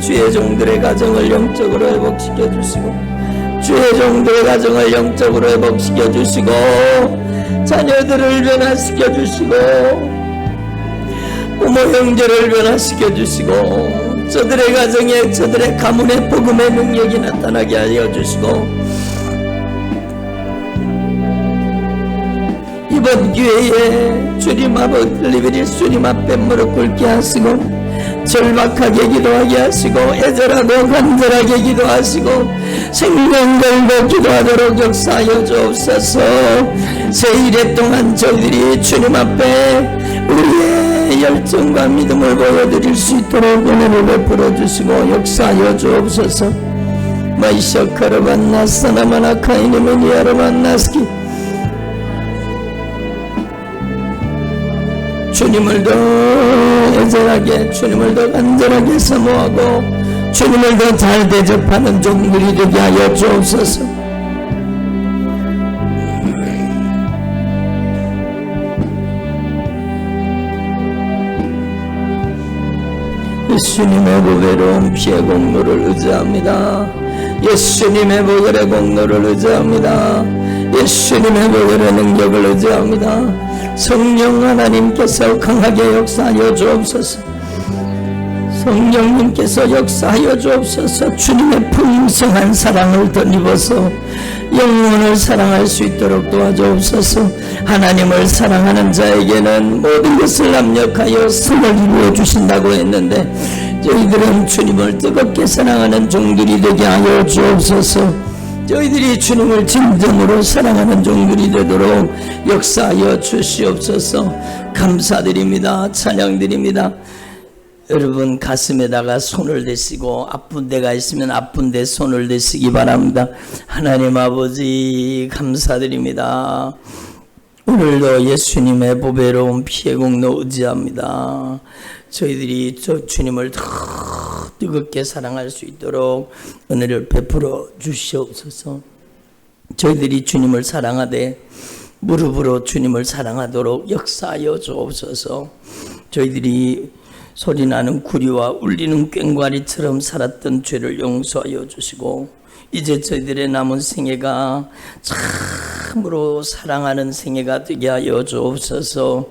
주의 종들의 가정을 영적으로 회복시켜 주시고 주의 종들의 가정을 영적으로 회복시켜 주시고 자녀들을 변화시켜 주시고 부모 형제를 변화시켜 주시고 저들의 가정에 저들의 가문의 복음의 능력이 나타나게 하여 주시고 이번 기회에 주님 앞에 무릎 꿇게 하시고 절박하게 기도하게 하시고 애절하고 간절하게 기도하시고 생명 걸고 기도하도록 역사하여 주옵소서. 새 일에 동안 저희들이 주님 앞에 우리의 열정과 믿음을 보여드릴 수 있도록 은혜를 베풀어 주시고 역사하여 주옵소서. 마이셔카르반나사나마나카이니메니아르반나스키, 주님을 더 애절하게, 주님을 더 간절하게 사모하고 주님을 더 잘 대접하는 종들이 되게 하여 주옵소서. 예수님의 보배로운 피의 공로를 의지합니다. 예수님의 보혈의 공로를 의지합니다. 예수님의 보혈의 능력을 의지합니다. 성령 하나님께서 강하게 역사하여 주옵소서. 성령님께서 역사하여 주옵소서. 주님의 풍성한 사랑을 덧입어서 영혼을 사랑할 수 있도록 도와주옵소서. 하나님을 사랑하는 자에게는 모든 것을 합력하여 선을 이루어 주신다고 했는데 저희들은 주님을 뜨겁게 사랑하는 종들이 되게 하여 주옵소서. 저희들이 주님을 진정으로 사랑하는 종들이 되도록 역사하여 주시옵소서. 감사드립니다. 찬양드립니다. 여러분 가슴에다가 손을 대시고 아픈 데가 있으면 아픈 데 손을 대시기 바랍니다. 하나님 아버지 감사드립니다. 오늘도 예수님의 보배로운 피의 공로 의지합니다. 저희들이 주님을 더 뜨겁게 사랑할 수 있도록 은혜를 베풀어 주시옵소서. 저희들이 주님을 사랑하되 무릎으로 주님을 사랑하도록 역사하여 주옵소서. 저희들이 소리나는 구리와 울리는 꽹과리처럼 살았던 죄를 용서하여 주시고 이제 저희들의 남은 생애가 참으로 사랑하는 생애가 되게 하여 주옵소서.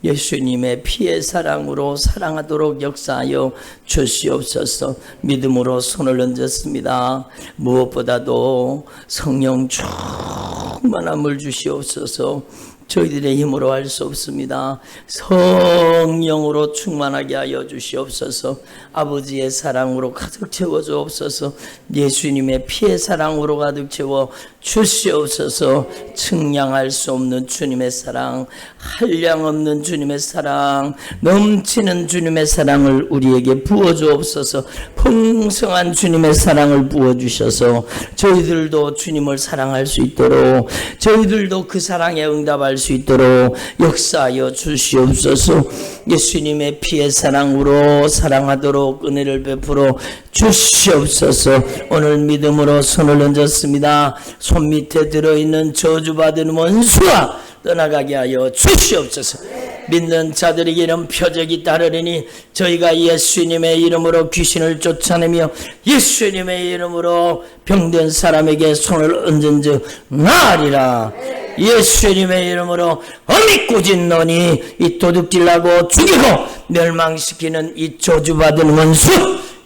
예수님의 피의 사랑으로 사랑하도록 역사하여 주시옵소서. 믿음으로 손을 얹었습니다. 무엇보다도 성령 충만함을 주시옵소서. 저희들의 힘으로 할 수 없습니다. 성령으로 충만하게 하여 주시옵소서. 아버지의 사랑으로 가득 채워 주옵소서. 예수님의 피의 사랑으로 가득 채워 주시옵소서. 측량할 수 없는 주님의 사랑, 한량없는 주님의 사랑, 넘치는 주님의 사랑을 우리에게 부어 주옵소서. 풍성한 주님의 사랑을 부어 주셔서 저희들도 주님을 사랑할 수 있도록, 저희들도 그 사랑에 응답할 수 있도록 역사하여 주시옵소서. 예수님의 피의 사랑으로 사랑하도록 은혜를 베풀어 주시옵소서. 오늘 믿음으로 손을 얹었습니다. 손 밑에 들어있는 저주받은 원수와 떠나가게 하여 주시옵소서. 믿는 자들에게는 표적이 따르리니 저희가 예수님의 이름으로 귀신을 쫓아내며 예수님의 이름으로 병든 사람에게 손을 얹은 즉 나으리라. 예수님의 이름으로 어미 꾸진 너니 이 도둑질하고 죽이고 멸망시키는 이 저주받은 원수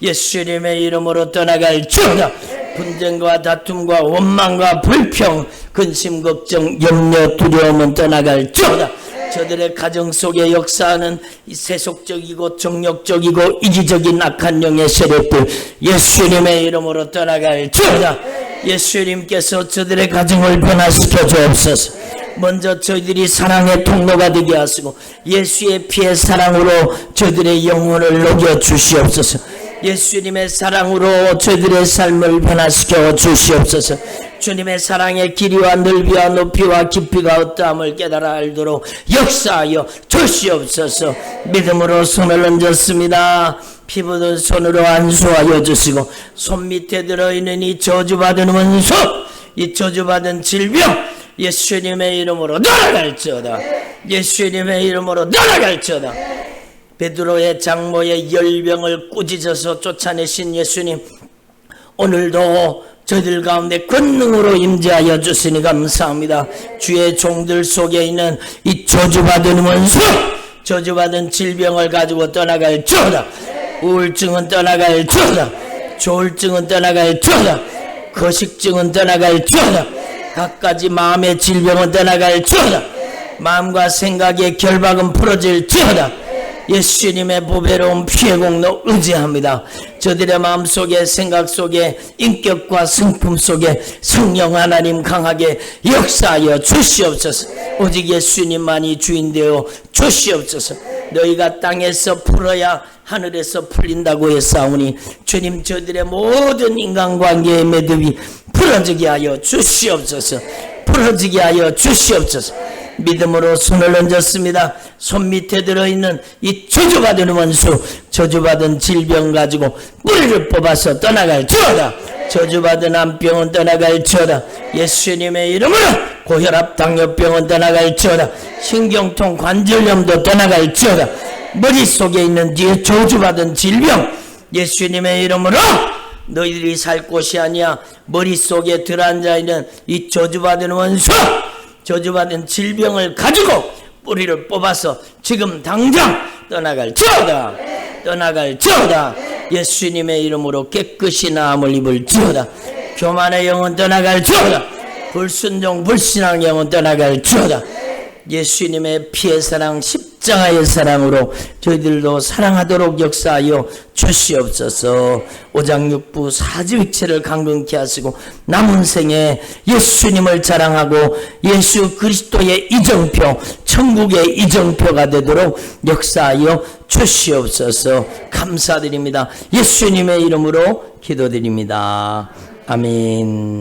예수님의 이름으로 떠나갈지어다. 분쟁과 다툼과 원망과 불평, 근심, 걱정, 염려, 두려움은 떠나갈지어다. 저들의 가정 속에 역사하는 이 세속적이고 정욕적이고 이기적인 악한 영의 세력들 예수님의 이름으로 떠나갈지어다. 예수님께서 저들의 가정을 변화시켜 주옵소서. 먼저 저희들이 사랑의 통로가 되게 하시고 예수의 피의 사랑으로 저들의 영혼을 녹여 주시옵소서. 예수님의 사랑으로 저희들의 삶을 변화시켜 주시옵소서. 주님의 사랑의 길이와 넓이와 높이와 깊이가 어떠함을 깨달아 알도록 역사하여 주시옵소서. 믿음으로 손을 얹었습니다. 피부든 손으로 안수하여 주시고 손 밑에 들어있는 이 저주받은 원수, 이 저주받은 질병 예수님의 이름으로 떠나갈지어다. 예수님의 이름으로 떠나갈지어다. 베드로의 장모의 열병을 꾸짖어서 쫓아내신 예수님, 오늘도 저희들 가운데 권능으로 임재하여 주시니 감사합니다. 주의 종들 속에 있는 이 저주받은 원수, 저주받은 질병을 가지고 떠나갈지어다. 우울증은 떠나갈지어다. 조울증은 떠나갈지어다. 거식증은 떠나갈지어다. 갖가지 마음의 질병은 떠나갈지어다. 마음과 생각의 결박은 풀어질지어다. 예수님의 보배로운 피의 공로 의지합니다. 저들의 마음속에 생각 속에 인격과 성품 속에 성령 하나님 강하게 역사하여 주시옵소서. 오직 예수님만이 주인되어 주시옵소서. 너희가 땅에서 풀어야 하늘에서 풀린다고 했사오니 주님 저들의 모든 인간관계의 매듭이 풀어지게 하여 주시옵소서. 풀어지게 하여 주시옵소서. 믿음으로 손을 얹었습니다. 손 밑에 들어있는 이 저주받은 원수, 저주받은 질병 가지고 뿌리를 뽑아서 떠나갈지어다. 저주받은 암병은 떠나갈지어다. 예수님의 이름으로 고혈압 당뇨병은 떠나갈지어다. 신경통 관절염도 떠나갈지어다. 머릿속에 있는 뒤에 저주받은 질병 예수님의 이름으로 너희들이 살 곳이 아니야. 머릿속에 들어앉아있는 이 저주받은 원수, 저주받은 질병을 가지고 뿌리를 뽑아서 지금 당장 떠나갈지어다. 떠나갈지어다. 예수님의 이름으로 깨끗이 나음을 입을지어다. 교만의 영은 떠나갈지어다. 불순종 불신앙 영은 떠나갈지어다. 예수님의 피의 사랑, 십자가의 사랑으로 저희들도 사랑하도록 역사하여 주시옵소서. 오장육부 사지위체를 강건케 하시고 남은 생에 예수님을 자랑하고 예수 그리스도의 이정표, 천국의 이정표가 되도록 역사하여 주시옵소서. 감사드립니다. 예수님의 이름으로 기도드립니다. 아멘.